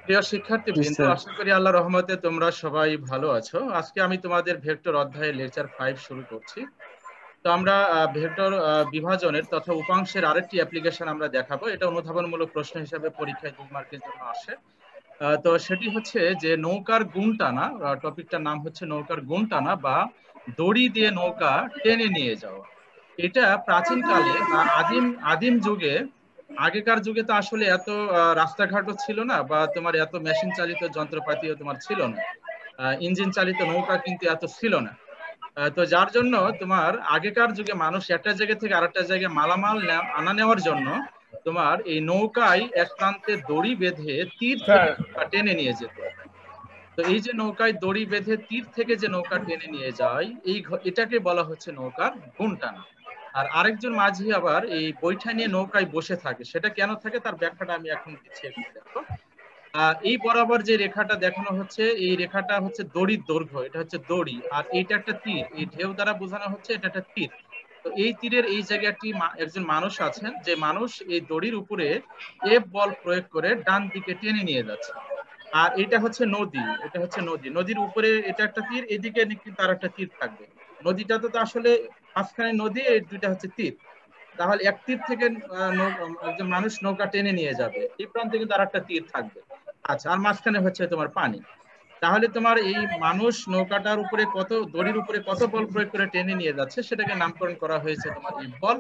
প্রিয় জি শিক্ষার্থীবৃন্দ, স্যার। আশা করি আল্লাহ রহমতে তোমরা সবাই ভালো আছো। আজকে আমি তোমাদের ভেক্টর অধ্যায়ে লেকচার 5 শুরু করছি। তো আমরা ভেক্টর বিভাজনের তথা উপাংশের আরেকটি অ্যাপ্লিকেশন আমরা দেখাবো। এটা অনুধাবনমূলক প্রশ্ন হিসেবে পরীক্ষায় 2 মার্কের জন্য আসে। তো সেটি হচ্ছে যে নৌকার গুণ টানা। টপিকটার নাম হচ্ছে নৌকার গুণ টানা বা দড়ি দিয়ে নৌকা টেনে নিয়ে যাওয়া। এটা প্রাচীনকালে বা আদিম আদিম যুগে, আগেকার যুগে তো আসলে এত রাস্তাঘাটও ছিল না, বা তোমার এত মেশিন চালিত যন্ত্রপাতিও তোমার ছিল না। ইঞ্জিন চালিত নৌকা কিন্তু এত ছিল না। তো যার জন্য তোমার আগেকার যুগে মানুষ একটা জায়গা থেকে আরেকটা জায়গায় মালামাল আনা নেওয়ার জন্য তোমার এই নৌকায় এক প্রান্তে দড়ি বেঁধে তীর স্যার। থেকে নৌকা টেনে নিয়ে যেত। তো এই যে নৌকায় দড়ি বেঁধে তীর থেকে যে নৌকা টেনে নিয়ে যায়, এটাকে বলা হচ্ছে নৌকার গুণ টানা। আর আরেকজন মাঝি আবার এই বৈঠা নিয়ে নৌকায় বসে থাকে। সেটা কেন থাকে তার ব্যাখ্যাটা আমি এখন দিচ্ছি, একটু দেখো। এই বরাবর যে রেখাটা দেখানো হচ্ছে, এই রেখাটা হচ্ছে দড়ির দৈর্ঘ্য, এটা হচ্ছে দড়ি। আর এইটা একটা তীর, এই ঢেউ দ্বারা বোঝানো হচ্ছে এটা একটা তীর। তো এই তীরের এই জায়গাটি একজন মানুষ আছেন, যে মানুষ এই দড়ির উপরে এফ বল প্রয়োগ করে ডান দিকে টেনে নিয়ে যাচ্ছে। আর এটা হচ্ছে নদী, এটা হচ্ছে নদী, নদীর উপরে এটা একটা তীর, এদিকে কিন্তু আর একটা তীর থাকবে। নদীটা তো আসলে মাঝখানে নদী, এই দুইটা হচ্ছে তীর। তাহলে এক তীর থেকে একজন মানুষ নৌকা টেনে নিয়ে যাবে, এই প্রান্তে কিন্তু আর একটা তীর থাকবে। আচ্ছা, আর মাঝখানে হচ্ছে তোমার পানি। তাহলে তোমার এই মানুষ নৌকাটার উপরে কত, দড়ির উপরে কত বল প্রয়োগ করে টেনে নিয়ে যাচ্ছে, সেটাকে নামকরণ করা হয়েছে তোমার এই বল।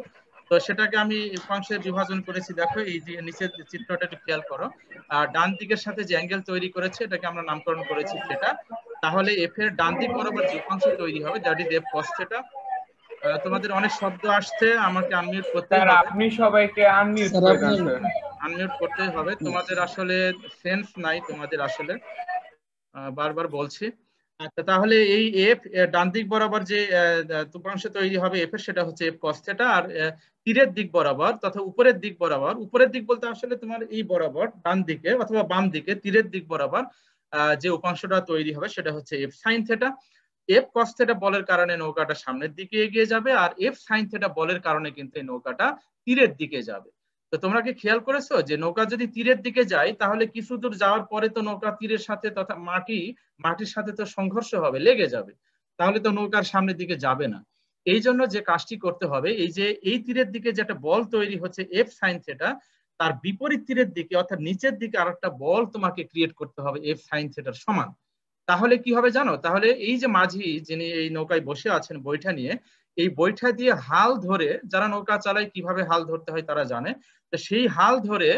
তো সেটাকে আমি উপাংশে বিভাজন করেছি, দেখো এই যে নিচের চিত্রটা একটু খেয়াল করো। আর ডান দিকের সাথে যে অ্যাঙ্গেল তৈরি করেছে এটাকে আমরা নামকরণ করেছি থিটা। তাহলে এফ এর ডান দিক বরাবর যে উপাংশ তৈরি হবে, that is F cos theta. তোমাদের অনেক শব্দ আসছে, আমাকে আনমিউট করতেই স্যার হবে। আপনি সবাইকে আনমিউট স্যার করে দেন আপনার স্যার। আনমিউট করতেই হবে, তোমাদের আসলে সেন্স নাই তোমাদের আসলে, বারবার বলছি। আচ্ছা, তাহলে এই এফ ডান দিক বরাবর যে উপাংশ তৈরি হবে এফ এর, সেটা হচ্ছে এফ কস থিটা। আর তীরের দিক বরাবর তথা উপরের দিক বরাবর, উপরের দিক বলতে আসলে তোমার এই বরাবর ডান দিকে অথবা বাম দিকে তীরের দিক বরাবর যে উপাংশটা তৈরি হবে সেটা হচ্ছে F sine theta. F cos theta বলের কারণে নৌকাটা সামনের দিকে এগিয়ে যাবে, আর এফ সাইন থিটা বলের কারণে কিন্তু এই নৌকাটা তীরের দিকে যাবে। তো তোমরা কি খেয়াল করেছো যে নৌকা যদি তীরের দিকে যায়, তাহলে কিছু দূর যাওয়ার পরে তো নৌকা তীরের সাথে তথা মাটির সাথে তো সংঘর্ষ হবে, লেগে যাবে। তাহলে তো নৌকার সামনের দিকে যাবে না। এই জন্য যে কাজটি করতে হবে, এই যে এই তীরের দিকে যেটা বল তৈরি হচ্ছে এফ সাইন থিটা, তার বিপরীত তীরের দিকে অর্থাৎ নিচের দিকে আরেকটা বল তোমাকে ক্রিয়েট করতে হবে এফ সাইন থিটার সমান। তাহলে কি হবে জানো? তাহলে এই যে মাঝি যিনি এই নৌকায় বসে আছেন বৈঠা নিয়ে, এই বৈঠা দিয়ে হাল ধরে, যারা নৌকা চালায় কিভাবে হাল ধরতে হয় তারা জানে। তো সেই হাল ধরে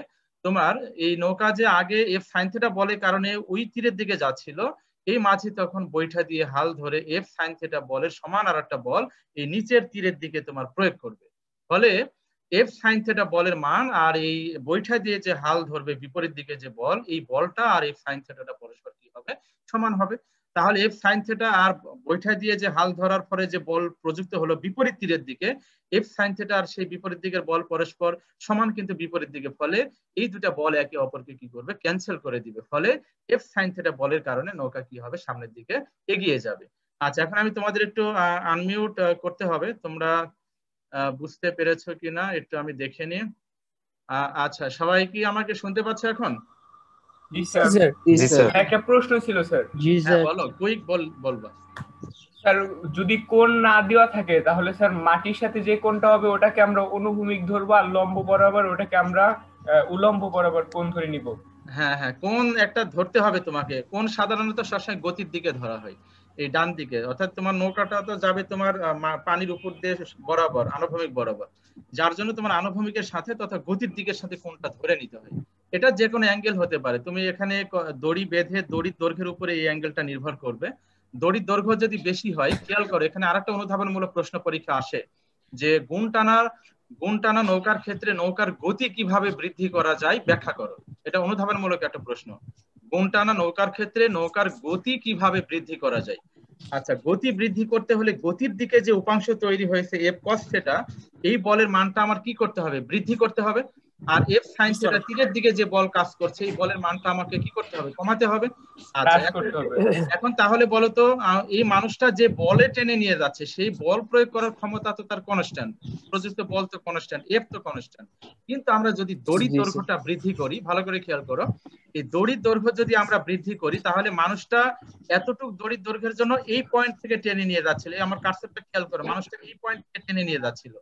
তোমার এই নৌকা যে আগে এফ সাইন থিটা বলের কারণে ওই তীরের দিকে যাচ্ছিল, এই মাঝি তখন বৈঠা দিয়ে হাল ধরে এফ সাইন থিটা বলের সমান আর একটা বল এই নিচের তীরের দিকে তোমার প্রয়োগ করবে। ফলে এফ সাইন থিটা বলের মান আর এই বৈঠা দিয়ে যে হাল ধরবে বিপরীত দিকে যে বল, এই বলটা আর এফ সাইন থিটাটা পরস্পর কি হবে? সমান হবে। তাহলে এফ সাইন থিটা আর বৈঠা দিয়ে যে হাল ধরার পরে যে বল প্রযুক্ত হলো বিপরীত তীরের দিকে, এফ সাইন থিটা আর সেই বিপরীত দিকের বল পরস্পর সমান কিন্তু বিপরীত দিকে। ফলে এই দুটা বল একে অপরকে কি করবে? ক্যান্সেল করে দিবে। ফলে এফ সাইন থিটা বলের কারণে নৌকা কি হবে? সামনের দিকে এগিয়ে যাবে। আচ্ছা, এখন আমি তোমাদের একটু আনমিউট করতে হবে, তোমরা বুঝতে পেরেছো কিনা একটু আমি দেখে নিই। আচ্ছা, সবাই কি আমাকে শুনতে পাচ্ছে এখন? জি জি স্যার। স্যার, জি জি স্যার। স্যার। একটা প্রশ্ন ছিল স্যার। জি হ্যাঁ স্যার। বলো, কুইক বলবা। স্যার যদি কোণ না দেওয়া থাকে তাহলে স্যার মাটির সাথে যে কোণটা হবে ওটাকে আমরা অনুভূমিক ধরবো, আর লম্ব বরাবর ওটাকে আমরা উলম্ব বরাবর কোণ ধরে নিব। হ্যাঁ হ্যাঁ, কোন একটা ধরতে হবে তোমাকে। কোন সাধারণত সবসময় গতির দিকে ধরা হয়, এই ডান দিকে। অর্থাৎ তোমার নৌকাটা তো যাবে তোমার পানির উপর দিয়ে বরাবর, আনুভূমিক বরাবর। যার জন্য তোমার আনুভূমিকের সাথে তথা গতির দিকের সাথে কোনটা ধরে নিতে হয়। এটা যে কোনো অ্যাঙ্গেল হতে পারে। তুমি এখানে দড়ি বেঁধে দড়ির দৈর্ঘ্যের উপরে এই অ্যাঙ্গেলটা নির্ভর করবে। দড়ির দৈর্ঘ্য যদি বেশি হয়, খেয়াল করো এখানে আরেকটা অনুধাবনমূলক প্রশ্ন পরীক্ষা আসে, যে গুণ টানা নৌকার ক্ষেত্রে নৌকার গতি কিভাবে বৃদ্ধি করা যায় ব্যাখ্যা করো। এটা অনুধাবনমূলক একটা প্রশ্ন। গুণ টানা নৌকার ক্ষেত্রে নৌকার গতি কিভাবে বৃদ্ধি করা যায়। আচ্ছা, গতি বৃদ্ধি করতে হলে গতির দিকে যে উপাংশ তৈরি হয়েছে এফ কস থিটা, এই বলের মানটা আমার কি করতে হবে? বৃদ্ধি করতে হবে। আর এফ সাইন থিটা তীরের দিকে যে বল কাজ করছে এই বলের মানটা আমাকে কি করতে হবে, কমাতে হবে। আচ্ছা এখন তাহলে বলো তো এই মানুষটা যে বলে টেনে নিয়ে যাচ্ছে সেই বল প্রয়োগ করার ক্ষমতা তো তার কনস্ট্যান্ট, প্রযুক্ত বল তো কনস্ট্যান্ট, এফ তো কনস্ট্যান্ট। কিন্তু আমরা যদি দড়ির দৈর্ঘ্যটা বৃদ্ধি করি, ভালো করে খেয়াল করো, এই দড়ির দৈর্ঘ্য যদি আমরা বৃদ্ধি করি তাহলে মানুষটা এতটুকু দড়ির দৈর্ঘ্যের জন্য এই পয়েন্ট থেকে টেনে নিয়ে যাচ্ছিল, আমার কার্সরটা খেয়াল করো, মানুষটা এই পয়েন্ট থেকে টেনে নিয়ে যাচ্ছিল।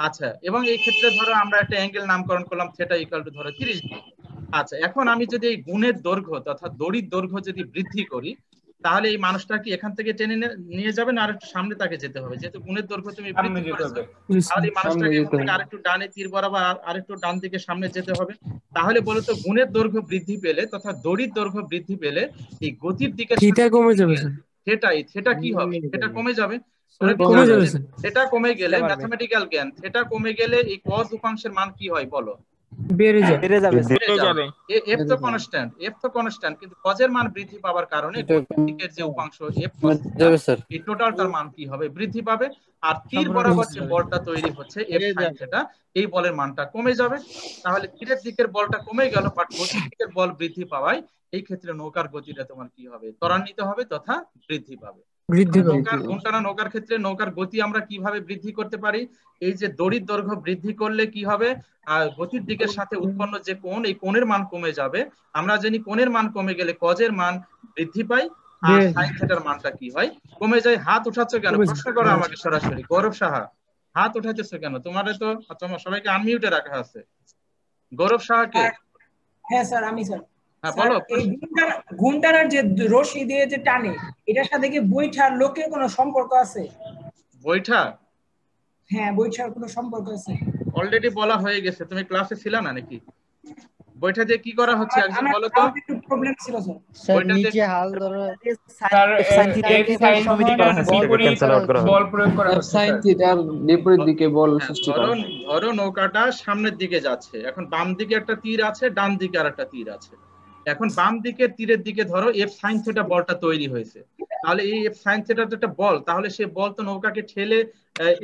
আচ্ছা, এবং এই ক্ষেত্রে ধরো আমরা একটা অ্যাঙ্গেল নামকরণ করলাম থিটা ইকুয়াল টু ধরো 30 ডিগ্রি। আচ্ছা, এখন আমি যদি এই গুণের দৈর্ঘ্য তথা দড়ির দৈর্ঘ্য যদি বৃদ্ধি করি তাহলে এই মানুষটা কি এখান থেকে টেনে নিয়ে যাবে না আরেকটু সামনে তাকে যেতে হবে? যেহেতু গুণের দৈর্ঘ্য তুমি বৃদ্ধি করেছো তাহলে এই মানুষটাকে এখান থেকে আরেকটু ডানে তীর বরাবর আরেকটু ডান দিকে সামনে যেতে হবে। তাহলে বলতো গুণের দৈর্ঘ্য বৃদ্ধি পেলে তথা দড়ির দৈর্ঘ্য বৃদ্ধি পেলে এই গতির দিকে থিটা কমে যাবে, থিটা কি হবে? থিটা কমে যাবে। থিটা কমে গেলে ম্যাথমেটিক্যাল জ্ঞান, থিটা কমে গেলে এই cos উপাংশের মান কি হয় বলো? বেড়ে যাবে। এফ তো কনস্ট্যান্ট, কিন্তু cos এর মান বৃদ্ধি পাওয়ার কারণে দিকের যে উপাংশ এফ এই টোটালটার মান কি হবে? বৃদ্ধি পাবে। আর তীর বরাবর যে বলটা তৈরি হচ্ছে এফ সাইন থিটা এই বলের মানটা কমে যাবে। তাহলে তীরের দিকের বলটা কমে গেল, বাট গতির দিকের বল বৃদ্ধি পাওয়ায় এই ক্ষেত্রে নৌকার গতিটা তোমার কি হবে? ত্বরান্বিত হবে তথা বৃদ্ধি পাবে। নৌকার ক্ষেত্রে নৌকার গতি আমরা কিভাবে বৃদ্ধি করতে পারি? এই যে দড়ির দৈর্ঘ্য বৃদ্ধি করলে কি হবে, গতির দিকের সাথে উৎপন্ন যে কোণ এই কোণের মান কমে যাবে। আমরা জানি কোণের মান কমে গেলে cos এর মান বৃদ্ধি পায় আর sin থিটার মানটা কি হয়? কমে যায়। হাত উঠাচ্ছ কেন? প্রশ্ন করো আমাকে সরাসরি। গৌরব সাহা, হাত উঠাইতেছো কেন? তোমার সবাইকে আনমিউটে রাখা আছে। গৌরব সাহাকে। হ্যাঁ স্যার, আমি স্যার। হ্যাঁ বলো। এই ঘুমটার যে রশি দিয়ে যে টানে এটার সাথে কি বৈঠার লোকের কোনো সম্পর্ক আছে? বৈঠা? হ্যাঁ, বৈঠার কোনো সম্পর্ক আছে? অলরেডি বলা হয়ে গেছে, তুমি ক্লাসে ছিলা না নাকি? বৈঠা দিয়ে কি করা হচ্ছে একজন বলো তো? একটু প্রবলেম ছিল স্যার। স্যার নিচে হাল ধরো স্যার sin বল প্রয়োগ করা হচ্ছে sin থিটার বিপরীত দিকে বল সৃষ্টি করা। ধরো নৌকাটা সামনের দিকে যাচ্ছে, এখন বাম দিকে একটা তীর আছে, ডান দিকে আরেকটা তীর আছে। এখন বাম দিকে তীরের দিকে ধরো এফ সাইন থিটা বলটা তৈরি হয়েছে। তাহলে এই এফ সাইন থিটা তো একটা বল, তাহলে সেই বল তো নৌকাকে ঠেলে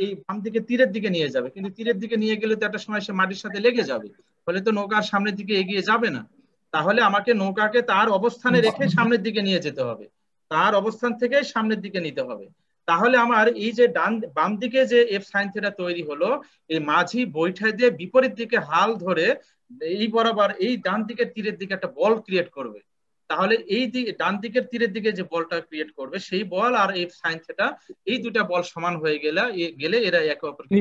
এই বাম দিকে তীরের দিকে নিয়ে যাবে, কিন্তু তীরের দিকে নিয়ে গেলে তো একটা সময় সে মাটির সাথে লেগে যাবে, ফলে তো নৌকার সামনের দিকে এগিয়ে যাবে না। তাহলে আমাকে নৌকাকে তার অবস্থানে রেখে সামনের দিকে নিয়ে যেতে হবে, তার অবস্থান থেকে সামনের দিকে নিতে হবে। তাহলে আমার এই যে বাম দিকে যে এফ সাইন থিটা তৈরি হলো, এই মাঝি বৈঠা দিয়ে বিপরীত দিকে হাল ধরে এই বরাবর এই ডান দিকের তীরের দিকে একটা বল ক্রিয়েট করবে। তাহলে এই ডান দিকের তীরের দিকে যে বলটা ক্রিয়েট করবে সেই বল আর এফ সাইন থিটা এই দুটা বল সমান হয়ে গেলে এরা একে অপরকে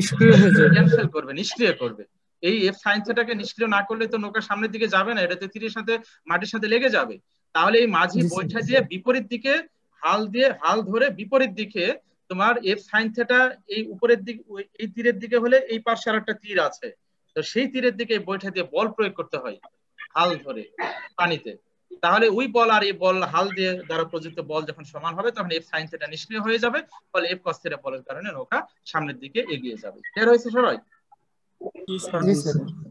ক্যান্সেল করবে, নিষ্ক্রিয় করবে। এই এফ সাইন থিটাকে নিষ্ক্রিয় না করলে তো নৌকা সামনের দিকে যাবে না, এটা তো তীরের সাথে মাটির সাথে লেগে যাবে। তাহলে এই মাঝি বৈঠা দিয়ে বিপরীত দিকে হাল ধরে বিপরীত দিকে তোমার এফ সাইন থিটা এই উপরের দিকে এই তীরের দিকে হলে এই পাশে আর একটা তীর আছে, তো সেই তীরের দিকে বৈঠা দিয়ে বল প্রয়োগ করতে হয় হাল ধরে পানিতে। তাহলে ওই বল আর এই বল হাল দিয়ে দ্বারা প্রযুক্ত বল যখন সমান হবে তখন এফ সাইন থিটা নিষ্ক্রিয় হয়ে যাবে, ফলে এফ কস থিটা বলের কারণে নৌকা সামনের দিকে এগিয়ে যাবে। ক্লিয়ার হয়েছে সবাই?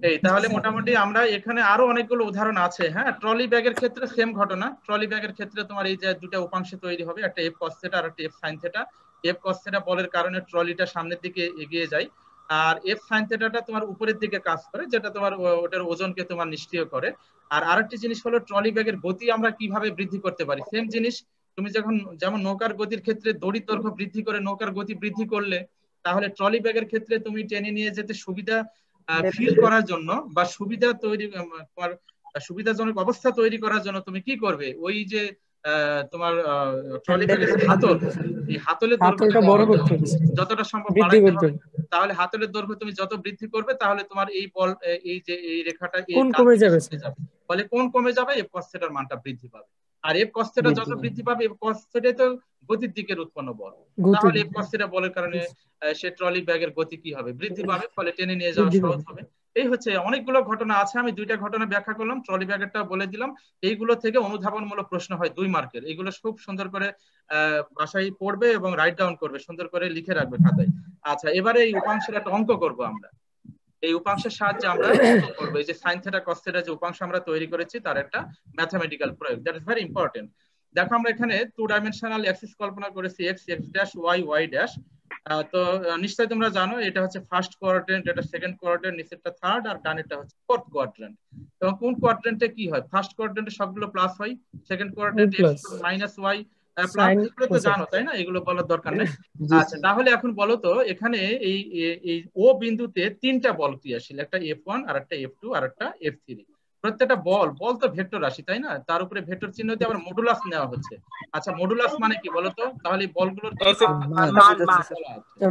এই তাহলে মোটামুটি আমরা এখানে আরো অনেকগুলো উদাহরণ আছে। হ্যাঁ, ট্রলি ব্যাগের ক্ষেত্রে সেম ঘটনা। ট্রলি ব্যাগের ক্ষেত্রে তোমার এই যে দুটো উপাংশ তৈরি হবে, একটা এফ কস থিটা আর একটা F sine theta. F cos theta বলের কারণে ট্রলিটা সামনের দিকে এগিয়ে যায়, আর এফ সাইন থিটাটা তোমার উপরের দিকে কাজ করে, যেটা তোমার ওটার ওজনকে তোমার নিষ্ক্রিয় করে। আর আরেকটি জিনিস হলো ট্রলি ব্যাগের গতি আমরা কিভাবে বৃদ্ধি করতে পারি। সেম জিনিস, তুমি যেমন নৌকার গতির ক্ষেত্রে দড়ির দৈর্ঘ্য বৃদ্ধি করে নৌকার গতি বৃদ্ধি করলে, তাহলে ট্রলি ব্যাগের ক্ষেত্রে তুমি টেনে নিয়ে যেতে সুবিধা ফিল করার জন্য বা সুবিধাজনক অবস্থা তৈরি করার জন্য তুমি কি করবে, ওই যে তোমার ট্রলি ব্যাগের হাতল, এই হাতলের দৈর্ঘ্য যতটা সম্ভব বাড়াতে হবে। তাহলে হাতলের দৈর্ঘ্য তুমি যত বৃদ্ধি করবে তাহলে তোমার এই বল এই যে এই রেখাটা কমে যাবে, ফলে কোণ কমে যাবে, এফ কস থিটার মানটা বৃদ্ধি পাবে। আর এফ কস থিটা যত বৃদ্ধি পাবে, এফ কস থিটা তো গতির দিকের উৎপন্ন বল, তাহলে এফ কস থিটা বলের কারণে সে ট্রলি ব্যাগের গতি কি হবে? বৃদ্ধি পাবে, ফলে টেনে নিয়ে যাওয়া সহজ হবে। এই হচ্ছে অনেকগুলো ঘটনা আছে, আমি দুইটা ঘটনা ব্যাখ্যা করলাম, ট্রলি ব্যাগেরটা বলে দিলাম। এইগুলো থেকে অনুধাবনমূলক প্রশ্ন হয় 2 মার্কের, এগুলো খুব সুন্দর করে বাসায় পড়বে এবং রাইট ডাউন করবে, সুন্দর করে লিখে রাখবে খাতায়। আচ্ছা, এবারে এই উপাংশের একটা অঙ্ক করব আমরা। এই উপাংশের সাহায্যে আমরা অঙ্ক করব। এই যে সাইন থিটা কস থিটা যে উপাংশ আমরা তৈরি করেছি তার একটা ম্যাথমেটিক্যাল প্রয়োগ, দ্যাট ইজ ভেরি ইম্পর্টেন্ট। দেখো আমরা এখানে 2 ডাইমেনশনাল অ্যাক্সিস কল্পনা করেছি, x x dash y y dash. তো নিশ্চয়ই তোমরা জানো এটা হচ্ছে ফার্স্ট কোয়াড্রেন্ট, এটা সেকেন্ড কোয়াড্রেন্ট, নিচেরটা থার্ড আর ডানেরটা হচ্ছে ফোর্থ কোয়াড্রেন্ট। এবং কোন কোয়াড্রেন্টে কি হয়, ফার্স্ট কোয়াড্রেন্টে সবগুলো প্লাস হয়, সেকেন্ড কোয়াড্রেন্টে x মাইনাস y প্লাস, এগুলো তো জানো তাই না, এগুলো বলার দরকার নেই। আচ্ছা তাহলে এখন বলো তো এখানে এই এই ও বিন্দুতে তিনটা বল ক্রিয়াশীল, একটা F1 আর একটা F2 আর একটা F3। প্রত্যেকটা বল তো ভেক্টর রাশি তাই না, তার উপরে ভেক্টর চিহ্ন দিয়ে আবার মডুলাস নেওয়া হচ্ছে। আচ্ছা মডুলাস মানে কি বলতো, তাহলে বলগুলোর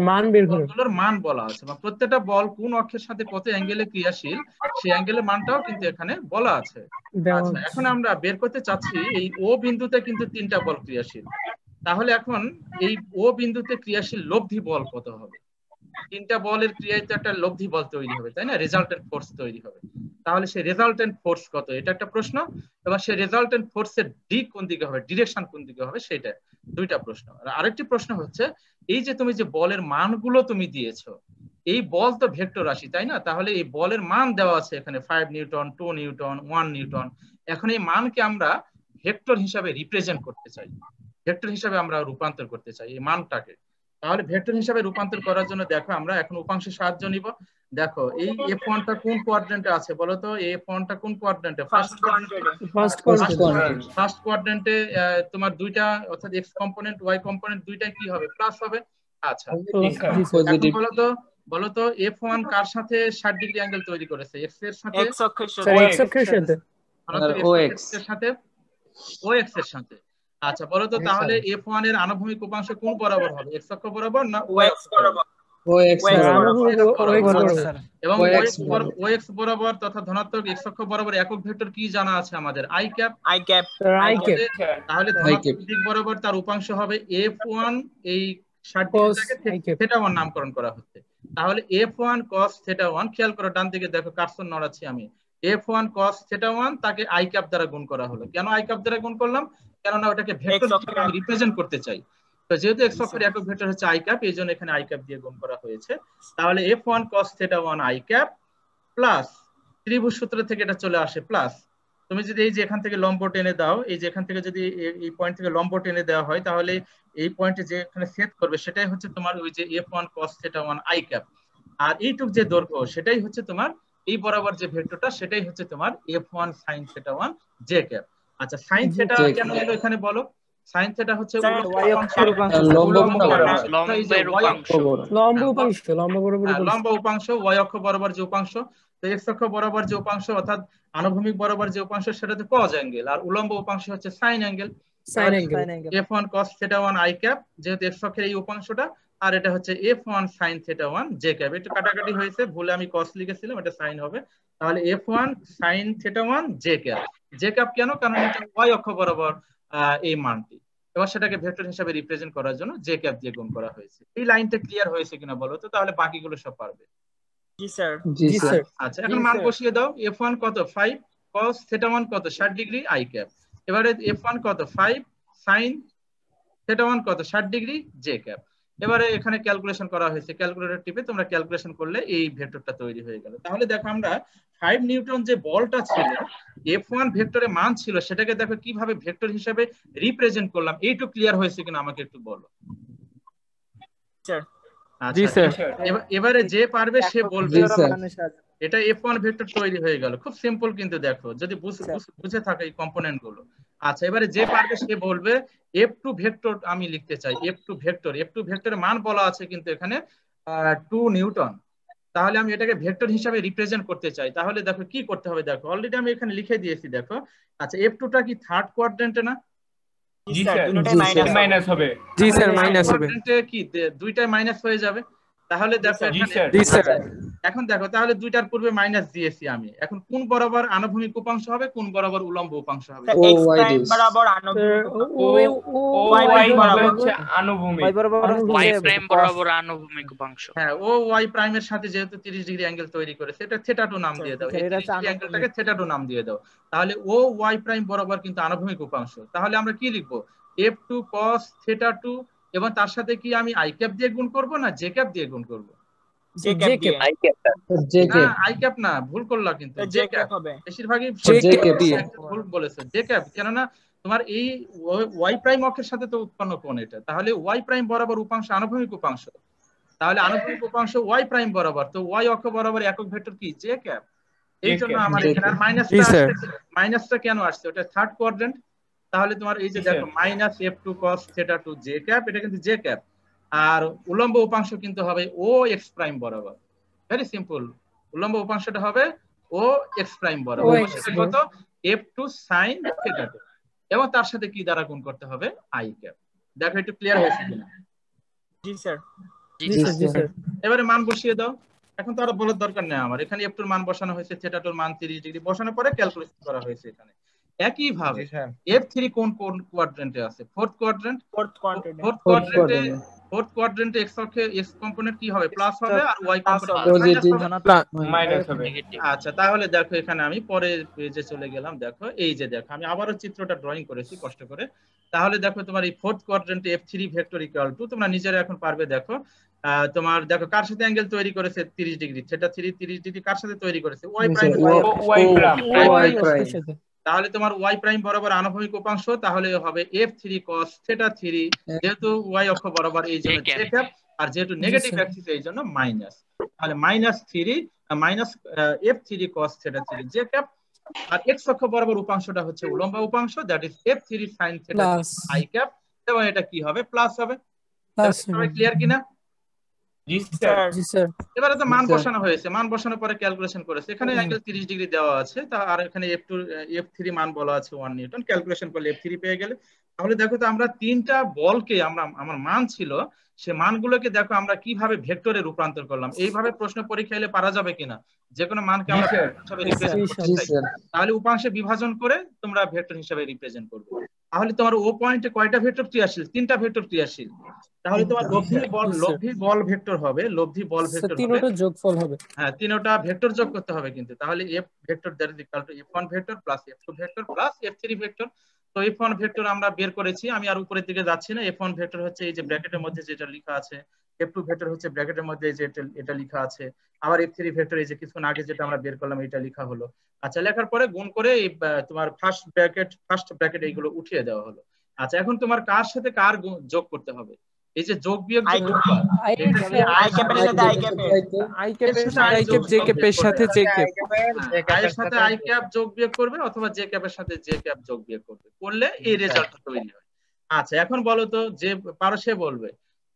মান বের করে বলগুলোর মান বলা আছে, বা প্রত্যেকটা বল কোন অক্ষের সাথে কত অ্যাঙ্গেলে ক্রিয়াশীল সেই অ্যাঙ্গেলের মানটাও কিন্তু এখানে বলা আছে। আচ্ছা এখন আমরা বের করতে চাচ্ছি এই ও বিন্দুতে কিন্তু তিনটা বল ক্রিয়াশীল, তাহলে এখন এই ও বিন্দুতে ক্রিয়াশীল লব্ধি বল কত হবে? তিনটা বলের ক্রিয়ায় তো একটা লব্ধি বল তৈরি হবে তাই না, রেজাল্টেন্ট ফোর্স তৈরি হবে। তাহলে সেই রেজাল্টেন্ট ফোর্স কত, এটা একটা প্রশ্ন। এবং সেই রেজাল্টেন্ট ফোর্সের দিক কোন দিকে হবে, ডিরেকশন কোন দিকে হবে, সেটা দুইটা প্রশ্ন। আর আরেকটি প্রশ্ন হচ্ছে এই যে তুমি যে বলের মানগুলো তুমি দিয়েছো, এই বল তো ভেক্টর রাশি তাই না, তাহলে এই বলের মান দেওয়া আছে এখানে 5 নিউটন, 2 নিউটন, 1 নিউটন। এখন এই মানকে আমরা ভেক্টর হিসাবে রিপ্রেজেন্ট করতে চাই, ভেক্টর হিসাবে আমরা রূপান্তর করতে চাই এই মানটাকে। তাহলে ভেক্টর হিসাবে রূপান্তর করার জন্য দেখো আমরা এখন উপাংশের সাহায্য নিব। দেখো এই F1 টা কোন কোয়াড্রেন্টে আছে বলো তো, F1 টা কোন কোয়াড্রেন্টে? ফার্স্ট কোয়াড্রেন্টে তোমার দুইটা অর্থাৎ x কম্পোনেন্ট y কম্পোনেন্ট দুইটাই কি হবে, প্লাস হবে। আচ্ছা এখন বলো তো F1 কার সাথে 60 ডিগ্রি অ্যাঙ্গেল তৈরি করেছে? x এর সাথে, x অক্ষের সাথে OX এর সাথে, OX এর সাথে। আচ্ছা বলো তো তাহলে F1 এর আনুভূমিক উপাংশ কোন বরাবর হবে, x অক্ষ বরাবর না y অক্ষ বরাবর? এবং OX বরাবর তথা ধনাত্মক x অক্ষ বরাবর একক ভেক্টর কি জানা আছে আমাদের, i ক্যাপ। তাহলে ধনাত্মক দিক বরাবর তার উপাংশ হবে F1, এই 60 ডিগ্রিটাকে θ1 নামকরণ করা হচ্ছে। তাহলে F1 cos θ1, খেয়াল করো ডান দিকে দেখো কার্সর নড়াচ্ছি আমি, F1 cos θ1 তাকে i ক্যাপ দ্বারা গুণ করা হলো। কেন i ক্যাপ দ্বারা গুণ করলাম, কেননা ওটাকে ভেক্টর হিসেবে আমি রিপ্রেজেন্ট করতে চাই। তো যেহেতু x অক্ষের একক ভেক্টর হচ্ছে i ক্যাপ, এইজন্য এখানে i ক্যাপ দিয়ে গুণ করা হয়েছে। তাহলে F1 cos θ1 i cap plus ত্রিভুজ সূত্র থেকে এটা চলে আসে প্লাস, তুমি যদি এই যে এখান থেকে লম্ব টেনে দাও, এই যে এখান থেকে যদি এই পয়েন্ট থেকে লম্ব টেনে দেওয়া হয়, তাহলে এই পয়েন্টে যে এখানে ছেদ করবে সেটাই হচ্ছে তোমার ওই যে F1 cos θ1 i ক্যাপ। আর এইটুক যে দৈর্ঘ্য সেটাই হচ্ছে তোমার এই বরাবর যে ভেক্টরটা, সেটাই হচ্ছে তোমার F1 sin θ1 j ক্যাপ। আচ্ছা sin θ কেন এলো এখানে বলো, sin θ হচ্ছে লম্ব উপাংশ, y অক্ষ বরাবর যে উপাংশ। তো x অক্ষ বরাবর যে উপাংশ অর্থাৎ আনুভূমিক বরাবর যে উপাংশ সেটা তো cos অ্যাঙ্গেল, আর উলম্ব উপাংশ হচ্ছে sin angle. F1 cos θ1 i cap যেহেতু x অক্ষের এই উপাংশটা, আর এটা হচ্ছে F1 sin θ1 j ক্যাপ। একটু কাটাকাটি হয়েছে, ভুলে আমি cos লিখেছিলাম, এটা sin হবে। তাহলে F1 sin θ1 j cap. j cap কেন, কারণ এটা y অক্ষ বরাবর এই মানটি, এবার সেটাকে ভেক্টর হিসেবে রিপ্রেজেন্ট করার জন্য j ক্যাপ দিয়ে গুণ করা হয়েছে। এই লাইনটা ক্লিয়ার হয়েছে কিনা বলো তো, তাহলে বাকিগুলো সব পারবে। জি স্যার। আচ্ছা এখন মান বসিয়ে দাও, F1 কত 5 cos θ1 কত 60 ডিগ্রি i ক্যাপ, এবারে F1 কত 5 sin θ1 কত 60 ডিগ্রি j ক্যাপ। এবারে এখানে ক্যালকুলেশন করা হয়েছে, ক্যালকুলেটর টিপে তোমরা ক্যালকুলেশন করলে এই ভেক্টরটা তৈরি হয়ে গেল। তাহলে দেখো আমরা 5 নিউটন যে বলটা ছিল F1 ভেক্টরের মান ছিল, সেটাকে দেখো কিভাবে ভেক্টর হিসেবে রিপ্রেজেন্ট করলাম। এইটুকু ক্লিয়ার হয়েছে কিনা আমাকে একটু বলো। এবারে যে পারবে সে বলবে এটা F1 ভেক্টর তৈরি হয়ে গেল, খুব সিম্পল কিন্তু দেখো যদি বুঝে থাকে এই কম্পোনেন্ট গুলো। আচ্ছা এবারে যে পারবে সে বলবে F2 ভেক্টর আমি লিখতে চাই, F2 ভেক্টরের মান বলা আছে কিন্তু এখানে 2 নিউটন। তাহলে আমি এটাকে ভেক্টর হিসাবে রিপ্রেজেন্ট করতে চাই, তাহলে দেখো কি করতে হবে, দেখো অলরেডি আমি এখানে লিখে দিয়েছি দেখো। আচ্ছা F2 টা কি থার্ড কোয়াড্রেন্টে না? জি স্যার, দুটোই মাইনাস হবে। জি স্যার মাইনাস হবে, কি দুইটাই মাইনাস হয়ে যাবে। তাহলে দেখো এখন দেখো তাহলে দুইটার পূর্বে মাইনাস দিয়েছি আমি, এখন কোন বরাবর আনুভূমিক উপাংশ হবে, কোন বরাবর উলম্ব উপাংশ হবে? x প্রাইম বরাবর আনুভূমিক, y বরাবর হচ্ছে আনুভূমিক, y প্রাইম বরাবর আনুভূমিক উপাংশ। হ্যাঁ ও y প্রাইমের সাথে যেহেতু 30 ডিগ্রি অ্যাঙ্গেল তৈরি করেছে, এটা θ2 নাম দিয়ে দাও, এই 30 ডিগ্রি অ্যাঙ্গেলটাকে θ2 নাম দিয়ে দাও। তাহলে ও y প্রাইম বরাবর কিন্তু আনুভূমিক উপাংশ। তাহলে আমরা কি লিখবো, F2 cos θ2 এবং তার সাথে কি আমি i ক্যাপ দিয়ে গুণ করব না j ক্যাপ দিয়ে গুণ করব? i ক্যাপ না, ভুল করলা কিন্তু, j ক্যাপ হবে। বেশিরভাগই ভুল বলেছে, j ক্যাপ, কেননা তোমার এই y প্রাইম অক্ষের সাথে তো উৎপন্ন কোণ এটা, তাহলে y প্রাইম বরাবর উপাংশ আনুভূমিক উপাংশ, তাহলে আনুভূমিক উপাংশ ওয়াই প্রাইম বরাবর, তো ওয়াই অক্ষ বরাবর একক ভেক্টর কি জে ক্যাপ। এই জন্য আমার এখানে আর মাইনাসটা কেন আসছে, ওটা থার্ড কোয়াড্রেন্ট। তাহলে তোমার এই যে দেখো minus f2 cos theta two J cap, এটা কিন্তু জে ক্যাপ, আর উলম্ব উপাংশ কিন্তু হবে ও এক্স প্রাইম বরাবর। ভেরি সিম্পল, উলম্ব উপাংশটা হবে ও এক্স প্রাইম বরাবর, সেটা কত f2 sin থিটা টু, এবং তার সাথে কি দ্বারা গুণ করতে হবে আই ক্যাপ। দেখো একটু ক্লিয়ার হয়েছে কিনা? জি স্যার। এবারে মান বসিয়ে দাও। এখন তো আর বলার দরকার নেই আমার, এখানে f2 এর মান বসানো হয়েছে, থিটা টুর মান 30 ডিগ্রি বসানোর পরে ক্যালকুলেশন করা হয়েছে এখানে। একই ভাবে f3 কোন কোয়াড্রেন্টে আছে? Fourth quadrant. ফোর্থ কোয়াড্রেন্টে x অক্ষে x কম্পোনেন্ট কি হবে? প্লাস হবে, আর y কম্পোনেন্ট মাইনাস হবে। আচ্ছা, তাহলে দেখো এখানে আমি পরে পেজে চলে গেলাম। দেখো এই যে দেখো আমি আবারও চিত্রটা ড্রয়িং করেছি কষ্ট করে। তাহলে দেখো তোমার এই ফোর্থ কোয়াড্রেন্টে f3 ভেক্টর ইকুয়াল টু, তোমরা নিজেরা এখন পারবে। দেখো তোমার দেখো কার সাথে অ্যাঙ্গেল তৈরি করেছে 30 ডিগ্রি, থিটা 30 ডিগ্রি কার সাথে তৈরি করেছে? y prime. তাহলে তোমার y প্রাইম বরাবর আনুভূমিক উপাংশ তাহলে হবে f3 cos থিটা 3, যেহেতু y অক্ষ বরাবর এই জন্য j ক্যাপ, আর যেহেতু নেগেটিভ অ্যাক্সিস এই জন্য মাইনাস, তাহলে minus f3 cos theta 3 j cap, আর x অক্ষ বরাবর উপাংশটা হচ্ছে উলম্ব উপাংশ, that is f3 sin theta i cap, এবং এটা কি হবে? প্লাস হবে। সবাই ক্লিয়ার কিনা? জি স্যার। এবারে তো মান বসানো হয়েছে, মান বসানোর পরে ক্যালকুলেশন করেছে, এখানে অ্যাঙ্গেল 30 ডিগ্রি দেওয়া আছে, আর এখানে f3 মান বলা আছে 1 নিউটন, ক্যালকুলেশন করলে f3 পেয়ে গেলে। তাহলে দেখো তো আমরা তিনটা বলকে আমার মান ছিল, সে মানগুলোকে দেখো আমরা কিভাবে ভেক্টরে রূপান্তর করলাম। এইভাবে প্রশ্ন পরীক্ষা এলে পারা যাবে কিনা? যে কোনো মানকে আমরা হিসাবে রিপ্রেজেন্ট করতে চাই, তাহলে উপাংশে বিভাজন করে তোমরা ভেক্টর হিসাবে রিপ্রেজেন্ট করবে। তাহলে তোমার ও পয়েন্টে কয়টা ভেক্টর ক্রিয়াশীল? তিনটা ভেক্টর ক্রিয়াশীল। তাহলে তোমার লব্ধি বল ভেক্টর হবে, লব্ধি বল ভেক্টর তিনটা যোগফল হবে। হ্যাঁ, তিনটা ভেক্টর যোগ করতে হবে কিন্তু। তাহলে f vector that is equal two f1 vector plus f2 vector plus f3 vector. তো f1 ভেক্টর আমরা বের করেছি, আমি আর উপরের দিকে যাচ্ছি না। f1 ভেক্টর হচ্ছে এই যে ব্র্যাকেটের মধ্যে যেটা লেখা আছে, f2 ভেক্টর হচ্ছে ব্র্যাকেটের মধ্যে এই যে এটা লেখা আছে, আবার f3 ভেক্টর এই যে কিছুক্ষণ আগে যেটা আমরা বের করলাম এটা লেখা হলো। আচ্ছা, লেখার পরে গুণ করে তোমার ফার্স্ট ব্র্যাকেট এইগুলো উঠিয়ে দেওয়া হলো। আচ্ছা, এখন তোমার কার সাথে কার যোগ করতে হবে? এই যে যোগ বিয়োগ আই ক্যাপের সাথে আই ক্যাপের সাথে জে ক্যাপ, আই এর সাথে আই ক্যাপ যোগ বিয়োগ করবে, অথবা জে ক্যাপের সাথে জে ক্যাপ যোগ বিয়োগ করবে, করলে এই রেজাল্টটা তৈরি হয়। আচ্ছা, এখন বলো তো, যে পারো সে বলবে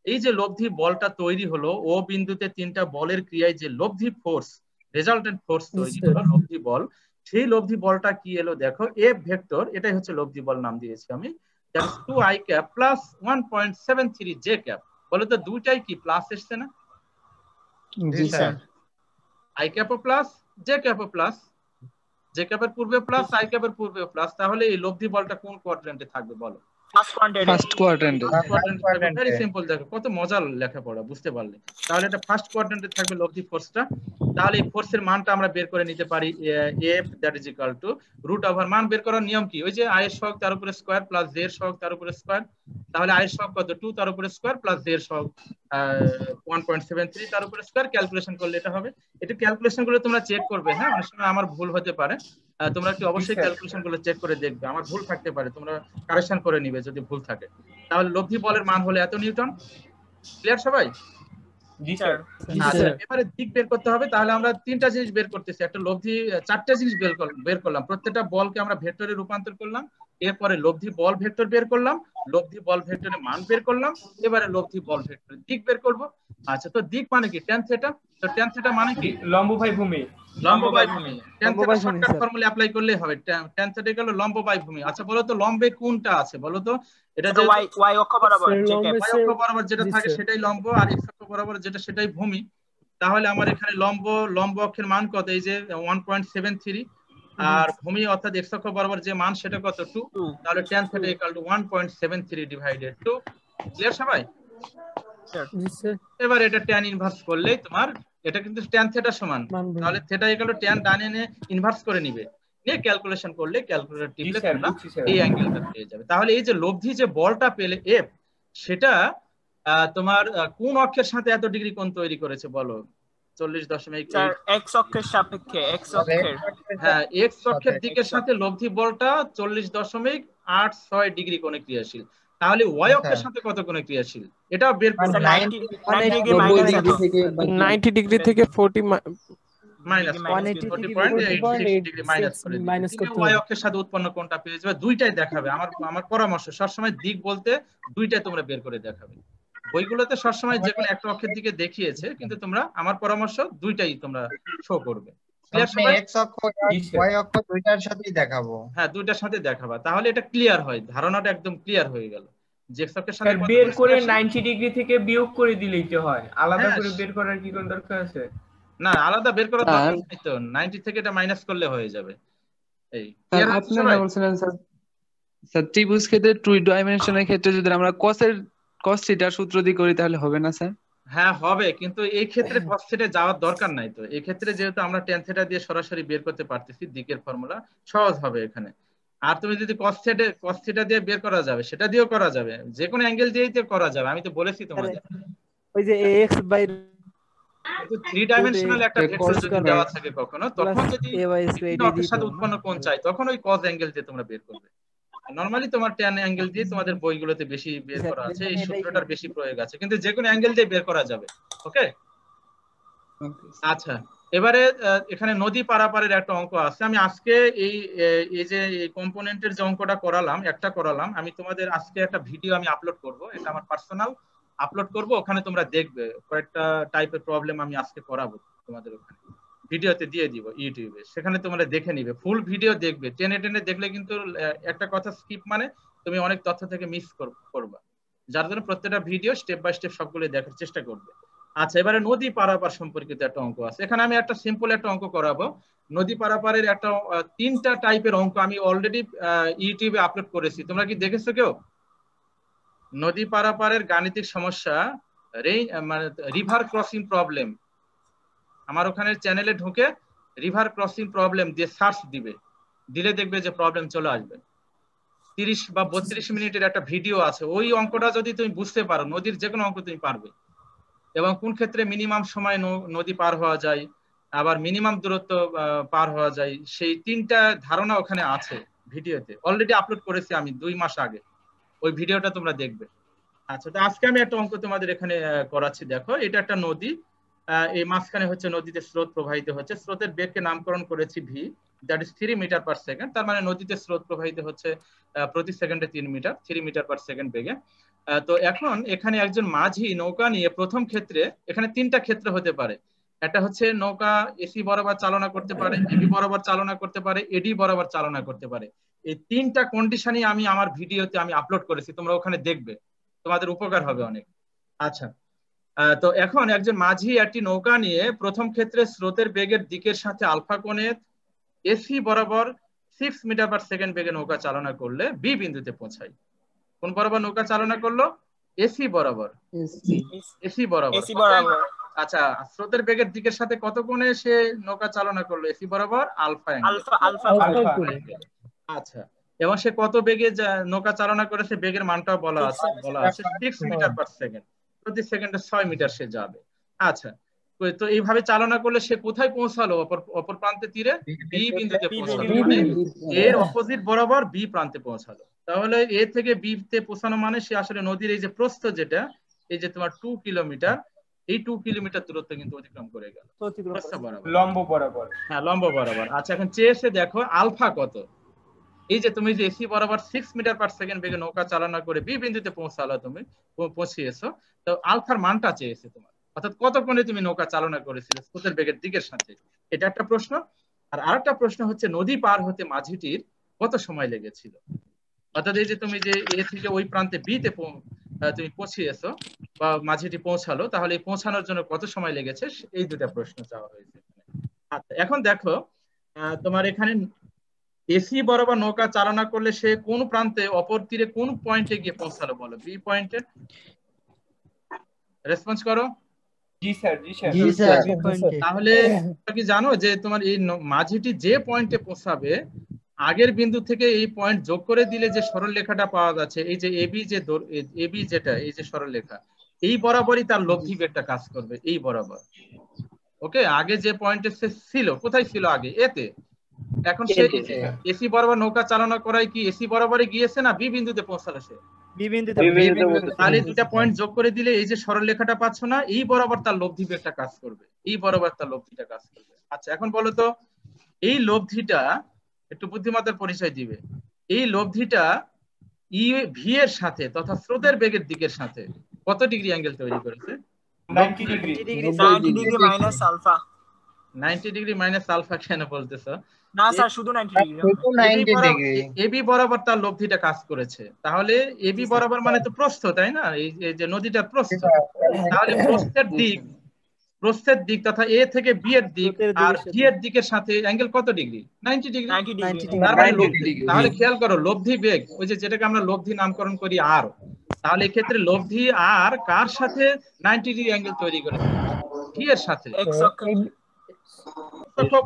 এই যে লব্ধি বলটা তৈরি হলো, ও বিন্দুতে তিনটা বলের ক্রিয়ায় যে লব্ধি ফোর্স, রেজাল্টেন্ট ফোর্স তৈরি হলো লব্ধি বল, সেই লব্ধি বলটা কি এলো? দেখো এফ ভেক্টর, এটাই হচ্ছে লব্ধি বল নাম দিয়েছি আমি, that is 2i cap plus 1.73 j cap। বলো তো দুইটাই কি প্লাস এসছে না? জি স্যার। i cap ও প্লাস, j cap ও প্লাস, j cap এর পূর্বে প্লাস, i cap এর পূর্বে প্লাস, তাহলে এই লব্ধি বলটা কোন কোয়াড্রেন্টে থাকবে বলো? ফার্স্ট কোয়াড্রেন্টে। ভেরি সিম্পল, দেখো কত মজার লেখাপড়া, বুঝতে পারলে? তাহলে এটা ফার্স্ট কোয়াড্রেন্টে থাকবে লব্ধি ফোর্সটা। তাহলে এই ফোর্সের মানটা আমরা বের করে নিতে পারি f that is equal to root over, মান বের করার নিয়ম কি? ওই যে i এর সহগ তার উপরে স্কয়ার প্লাস j এর সহগ তার উপরে স্কয়ার। তাহলে i এর সহগ কত? 2 তার উপরে স্কয়ার প্লাস j এর সহগ 1.73 তার উপরে স্কয়ার, ক্যালকুলেশন করলে এটা হবে। এটা ক্যালকুলেশন গুলো তোমরা চেক করবে, হ্যাঁ, অনেক সময় আমার ভুল হতে পারে, তোমরা কি অবশ্যই ক্যালকুলেশন গুলো চেক করে দেখবে, আমার ভুল থাকতে পারে, তোমরা কারেকশন করে নিবে যদি ভুল থাকে। তাহলে লব্ধি বলের মান হলো এত নিউটন। ক্লিয়ার সবাই? জি স্যার। আচ্ছা, এবারে দিক বের করতে হবে। তাহলে আমরা তিনটা জিনিস বের করতেছি, একটা লব্ধি, চারটা জিনিস বের করলাম। প্রত্যেকটা বলকে আমরা ভেক্টরে রূপান্তর করলাম, এরপরে লব্ধি বল ভেক্টর বের করলাম, লব্ধি বল ভেক্টরের মান বের করলাম, এবারে লব্ধি বল ভেক্টরের দিক বের করব। আচ্ছা, তো দিক মানে কি? tan theta. তো tan থিটা মানে কি? লম্ব বাই ভূমি। লম্ব বাই ভূমি। tan theta shortcut formula apply করলেই হবে, tan থিটা হলো লম্ব বাই ভূমি। আচ্ছা, বলো তো লম্বে কোনটা আছে বলো তো? এটা যে y অক্ষ বরাবর, y অক্ষ বরাবর যেটা থাকে সেটাই লম্ব, আর x অক্ষ বরাবর যেটা সেটাই ভূমি। তাহলে আমার এখানে লম্ব অক্ষের মান কত? এই যে 1.73, আর ভূমি অর্থাৎ x অক্ষ বরাবর যে মান সেটা কত? 2। তাহলে tan θ = 1.73 ডিভাইডেড 2। ক্লিয়ার সবাই? এবার এটা tan ইনভার্স করলেই তোমার এটা কিন্তু tan θ সমান, তাহলে θ = tan ডান এনে ইনভার্স করে নিবে, নিয়ে ক্যালকুলেশন করলে ক্যালকুলেটর টিপলে তোমরা এই অ্যাঙ্গেলটা পেয়ে যাবে। তাহলে এই যে লব্ধি যে বলটা পেলে f, সেটা তোমার কোন অক্ষের সাথে এত ডিগ্রি কোণ তৈরি করেছে বলো? 40.8 স্যার x অক্ষের সাপেক্ষে, x অক্ষের, হ্যাঁ, x অক্ষের দিকের সাথে লব্ধি বলটা 40.86 ডিগ্রি কোণে ক্রিয়াশীল। তাহলে ওয়াই অক্ষের সাথে কত কোণে ক্রিয়াশীল এটাও বের করতে 90 ডিগ্রি থেকে 40 মাইনাস 40.86 ডিগ্রি মাইনাস করে ওয়াই অক্ষের সাথে উৎপন্ন কোণটা পেয়ে যাবে। দুইটাই দেখাবে। আমার পরামর্শ সবসময় দিক বলতে দুইটাই তোমরা বের করে দেখাবে। বইগুলোতে সবসময় যে কোনো একটা অক্ষের দিকে দেখিয়েছে, কিন্তু তোমরা আমার পরামর্শ দুইটাই তোমরা শো করবে। ক্লিয়ার সবাই? এক্স অক্ষ আর ওয়াই অক্ষ দুইটার সাথেই দেখাবো। হ্যাঁ, দুইটার সাথে দেখাবা, তাহলে এটা ক্লিয়ার হয়, ধারণাটা একদম ক্লিয়ার হয়ে গেল। যে এক্স অক্ষের সাথে বের করে 90 ডিগ্রি থেকে বিয়োগ করে দিলেই তো হয়, আলাদা করে বের করার কি কোন দরকার আছে? না, আলাদা বের করার দরকার নেই তো, 90 থেকে এটা মাইনাস করলে হয়ে যাবে। এই আপনারা বলছিলেন স্যার ত্রিভুজ ক্ষেত্রে 2 ডাইমেনশনের ক্ষেত্রে যদি আমরা cos থিটার সূত্র দিয়ে করি তাহলে হবে না স্যার? হ্যাঁ হবে, কিন্তু এই ক্ষেত্রে cos থিটা যাওয়ার দরকার নাই তো। এই ক্ষেত্রে যেহেতু আমরা tan থিটা দিয়ে সরাসরি বের করতে পারতেছি, দিকের ফর্মুলা সহজ হবে এখানে। আর তুমি যদি cos থিটা দিয়ে বের করা যাবে, সেটা দিয়েও করা যাবে, যে কোনো অ্যাঙ্গেল দিয়েই তো করা যাবে। আমি তো বলেছি তোমাদের ওই যে ax বাই 3 ডাইমেনশনাল একটা ভেক্টর যদি দেওয়া থাকে কখনো, তখন যদি অক্ষের সাথে উৎপন্ন কোণ চাই, তখন ওই cos অ্যাঙ্গেল দিয়ে তোমরা বের করবে। নরমালি তোমার tan অ্যাঙ্গেল দিয়ে তোমাদের বইগুলোতে বেশি বের করা আছে, এই সূত্রটার বেশি প্রয়োগ আছে, কিন্তু যে কোনো অ্যাঙ্গেল দিয়ে বের করা যাবে। ওকে, আচ্ছা। এবারে এখানে নদী পারাপারের একটা অঙ্ক আছে। আমি আজকে এই যে কম্পোনেন্টের যে অঙ্কটা করালাম, আমি তোমাদের আজকে একটা ভিডিও আমি আপলোড করব, এটা আমার পার্সোনাল আপলোড করব, ওখানে তোমরা দেখবে কয়েকটা টাইপের প্রবলেম আমি আজকে করাবো তোমাদের, ওখানে ভিডিওতে দিয়ে দিব ইউটিউবে, সেখানে তোমরা দেখে নিবে, ফুল ভিডিও দেখবে। টেনে টেনে দেখলে কিন্তু একটা কথা স্কিপ মানে তুমি অনেক তথ্য থেকে মিস করবা, যার জন্য প্রত্যেকটা ভিডিও স্টেপ বাই স্টেপ সবগুলো দেখার চেষ্টা করবে। আচ্ছা, এবারে নদী পারাপার সম্পর্কিত একটা অঙ্ক আছে। এখানে আমি একটা সিম্পল একটা অঙ্ক করাবো। নদী পারাপারের একটা 3টা টাইপের অঙ্ক আমি অলরেডি ইউটিউবে আপলোড করেছি, তোমরা কি দেখেছো কেউ? নদী পারাপারের গাণিতিক সমস্যা, মানে রিভার ক্রসিং প্রবলেম, আমার ওখানে চ্যানেলে ঢুকে রিভার ক্রসিং প্রবলেম দিয়ে সার্চ দিলে দেখবে যে প্রবলেম চলে আসবে। 30 বা 32 মিনিটের একটা ভিডিও আছে। ওই অঙ্কটা যদি তুমি বুঝতে পারো, নদীর যে কোনো অঙ্ক তুমি পারবে, এবং কোন ক্ষেত্রে মিনিমাম সময় নদী পার হওয়া যায়, আবার মিনিমাম দূরত্ব পার হওয়া যায়, সেই 3টা ধারণা ওখানে আছে ভিডিওতে, অলরেডি আপলোড করেছি আমি 2 মাস আগে, ওই ভিডিওটা তোমরা দেখবে। আচ্ছা, তো আজকে আমি একটা অঙ্ক তোমাদের এখানে করাচ্ছি। দেখো, এটা একটা নদী, এই মাঝখানে হচ্ছে নদীতে স্রোত প্রবাহিত হচ্ছে, স্রোতের বেগকে নামকরণ করেছি V, that is 3 metre per second. তার মানে নদীতে স্রোত প্রবাহিত হচ্ছে প্রতি সেকেন্ডে 3 মিটার পার সেকেন্ড বেগে। তো এখন এখানে একজন মাঝি নৌকা নিয়ে, প্রথম ক্ষেত্রে এখানে 3টা ক্ষেত্র হতে পারে। একটা হচ্ছে নৌকা এসি বরাবর চালনা করতে পারে, এবি বরাবর চালনা করতে পারে, এডি বরাবর চালনা করতে পারে। এই 3টা কন্ডিশনই আমি আমার ভিডিওতে আমি আপলোড করেছি, তোমরা ওখানে দেখবে, তোমাদের উপকার হবে অনেক। আচ্ছা, তো এখন একজন মাঝি একটি নৌকা নিয়ে প্রথম ক্ষেত্রে স্রোতের বেগের দিকের সাথে আলফা কোণে এসি বরাবর 6 মিটার পার সেকেন্ড বেগে নৌকা চালনা করলে বি বিন্দুতে পৌঁছায়। কোন বরাবর নৌকা চালনা করলো? এসি বরাবর। আচ্ছা, স্রোতের বেগের দিকের সাথে কত কোণে সে নৌকা চালনা করলো? এসি বরাবর আলফা। আচ্ছা, এবং সে কত বেগে নৌকা চালনা করেছে, বেগের মানটাও বলা আছে 6 মিটার পার সেকেন্ড, প্রতি সেকেন্ডে 6 মিটার সে যাবে। আচ্ছা, তো এইভাবে চালনা করলে সে কোথায় পৌঁছালো? অপর প্রান্তে তীরে বি বিন্দুতে পৌঁছালো, মানে এর অপোজিট বরাবর বি প্রান্তে পৌঁছালো। তাহলে এ থেকে বি তে পৌঁছানো মানে সে আসলে নদীর এই যে প্রস্থ, যেটা এই যে তোমার 2 কিলোমিটার, এই 2 কিলোমিটার দূরত্ব কিন্তু অতিক্রম করে গেল লম্ব বরাবর। হ্যাঁ, লম্ব বরাবর। আচ্ছা, এখন চেয়ে দেখো আলফা কত। এই যে তুমি যে এসি বরাবর 6 মিটার পার সেকেন্ড বেগে নৌকা চালনা করে বি বিন্দুতে পৌঁছালো, তুমি পৌঁছিয়েছো, তো আলফার মানটা চেয়েছে তোমার, অর্থাৎ কত কোণে তুমি নৌকা চালনা করেছিলে স্রোতের বেগের দিকের সাথে, এটা একটা প্রশ্ন। আর আরেকটা প্রশ্ন হচ্ছে নদী পার হতে মাঝিটির কত সময় লেগেছিল, অর্থাৎ এই যে তুমি যে এ থেকে ওই প্রান্তে বি তে তুমি পৌঁছিয়েছো বা মাঝিটি পৌঁছালো, তাহলে এই পৌঁছানোর জন্য কত সময় লেগেছে, এই দুটা প্রশ্ন চাওয়া হয়েছে। আচ্ছা, এখন দেখো তোমার এখানে এসি বরাবর নৌকা চালনা করলে সে কোন প্রান্তে, অপর তীরে কোন পয়েন্টে গিয়ে পৌঁছালো বলো? বি পয়েন্টে। রেসপন্স করো। জি স্যার। তাহলে কি জানো যে তোমার এই মাঝিটি যে পয়েন্টে পৌঁছাবে, আগের বিন্দু থেকে এই পয়েন্ট যোগ করে দিলে যে সরলরেখাটা পাওয়া যাচ্ছে, এই যে এবি যেটা এই যে সরলরেখা, এই বরাবরই তার লব্ধি বেগটা কাজ করবে, এই বরাবর। ওকে, আগে যে পয়েন্টে সে ছিল, কোথায় ছিল আগে? এতে। এখন সে এসি বরাবর নৌকা চালনা করায় কি এসি বরাবরই গিয়েছে না বি বিন্দুতে পৌঁছালো? সে তাহলে দুটা পয়েন্ট যোগ করে দিলে এই যে সরলরেখাটা পাচ্ছ না, এই বরাবর তার লব্ধি বেগটা কাজ করবে, এই বরাবর তার লব্ধিটা কাজ করবে। আচ্ছা এখন বলো তো এই লব্ধিটা, একটু বুদ্ধিমত্তার পরিচয় দিবে, এই লব্ধিটা ভি এর সাথে তথা স্রোতের বেগের দিকের সাথে কত ডিগ্রি অ্যাঙ্গেল তৈরি করেছে? 90 degree. 90 degree minus alpha. 90 degree minus alpha কেন বলতেছো? না স্যার শুধু 90 ডিগ্রি। শুধু 90 ডিগ্রি। এবি বরাবর তার লব্ধিটা কাজ করেছে, তাহলে এবি বরাবর মানে তো প্রস্থ, তাই না? এই যে নদীটার প্রস্থ, তাহলে প্রস্থের দিক তথা এ থেকে বি এর দিক আর ভি এর দিকের সাথে অ্যাঙ্গেল কত ডিগ্রি? 90 ডিগ্রি। 90 ডিগ্রি। তার মানে লব্ধি, তাহলে খেয়াল করো লব্ধি বেগ, ওই যে যেটাকে আমরা লব্ধি নামকরণ করি আর, তাহলে এই ক্ষেত্রে লব্ধি আর কার সাথে 90 ডিগ্রি অ্যাঙ্গেল তৈরি করেছে? ভি এর সাথে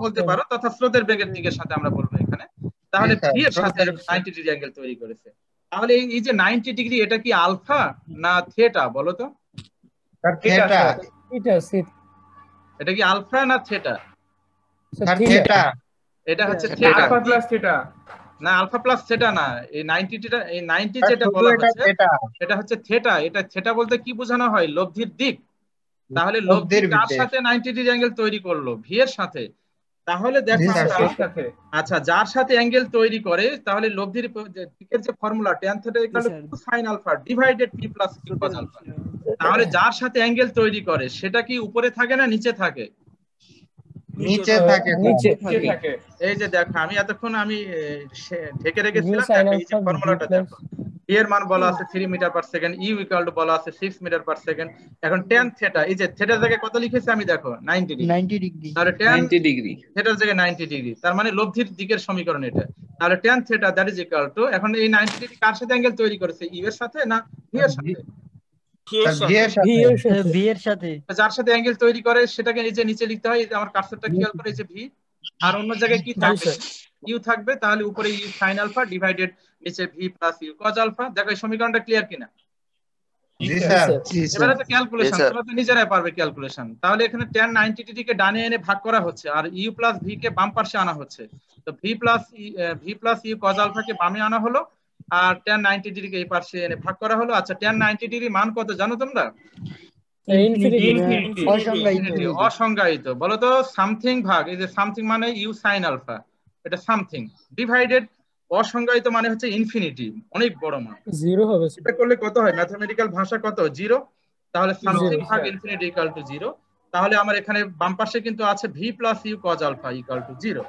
বলতে পারো, তথা স্রোতের বেগের দিকের সাথে আমরা বলবো এখানে, তাহলে ভি এর সাথে 90 ডিগ্রি অ্যাঙ্গেল তৈরি করেছে। তাহলে এই যে 90 ডিগ্রি এটা কি আলফা না থিটা বলো তো? এটা কি আলফা না থিটা? এটা হচ্ছে থিটা। আলফা প্লাস থিটা না, আলফা প্লাস থিটা না, এই 90 যেটা বলা হচ্ছে এটা হচ্ছে থিটা। এটা থিটা বলতে কি বোঝানো হয়? লব্ধির দিক। তাহলে লব্ধির কার সাথে 90 ডিগ্রি অ্যাঙ্গেল তৈরি করলো? ভি এর সাথে। তাহলে দেখো আচ্ছা, যার সাথে অ্যাঙ্গেল তৈরি করে, তাহলে লব্ধির দিকের যে formula tan θ = sin α divided p + q cos α। তাহলে যার সাথে অ্যাঙ্গেল তৈরি করে সেটা কি উপরে থাকে না নিচে থাকে? নিচে থাকে। এই যে দেখো আমি এতক্ষণ আমি ঢেকে রেখেছিলাম, এই যে ফর্মুলাটা দেখো, p এর মান বলা আছে 3 মিটার পার সেকেন্ড, u = বলা আছে 6 মিটার পার সেকেন্ড। এখন tan θ, এই যে থিটার জায়গায় কত লিখেছি আমি দেখো 90 ডিগ্রি। তাহলে tan 90 ডিগ্রি থিটার জায়গায় 90 ডিগ্রি, তার মানে লব্ধির দিকের সমীকরণ এটা। তাহলে tan θ = এখন এই 90 ডিগ্রি কার সাথে অ্যাঙ্গেল তৈরি করেছে? u এর সাথে না v এর সাথে? যার সাথে অ্যাঙ্গেল তৈরি করে সেটাকে নিচে লিখতে হয়। আমার কার্সরটা খেয়াল করে, এই যে ভি, আর অন্য জায়গায় কি থাকবে? ইউ থাকবে। তাহলে উপরে ইউ sin α ডিভাইডেড নিচে ভি প্লাস ইউ cos α। দেখো এই সমীকরণটা ক্লিয়ার কিনা? জি স্যার। এবারে তো ক্যালকুলেশন, তোমরা তো নিজেরাই পারবে ক্যালকুলেশন। তাহলে এখানে tan 90 ডিগ্রিকে ডানে এনে ভাগ করা হচ্ছে আর ইউ প্লাস ভি কে বাম পাশে আনা হচ্ছে। তো ভি প্লাস ইউ cos α কে বামে আনা হলো আর tan 90 ডিগ্রিকে এই পাশে এনে ভাগ করা হলো। আচ্ছা, tan 90 ডিগ্রি মান কত জানো তোমরা? অসংজ্ঞায়িত। বলো তো সামথিং ভাগ, এই যে সামথিং মানে ইউ sin α, এটা সামথিং ডিভাইডেড অসংজ্ঞায়িত মানে হচ্ছে ইনফিনিটি, অনেক বড় মান, 0 হবে। এটা করলে কত হয় ম্যাথমেটিক্যাল ভাষা? কত? 0। তাহলে সামথিং ভাগ ইনফিনিটি = 0। তাহলে আমার এখানে বাম পাশে কিন্তু আছে v + u cos α = 0।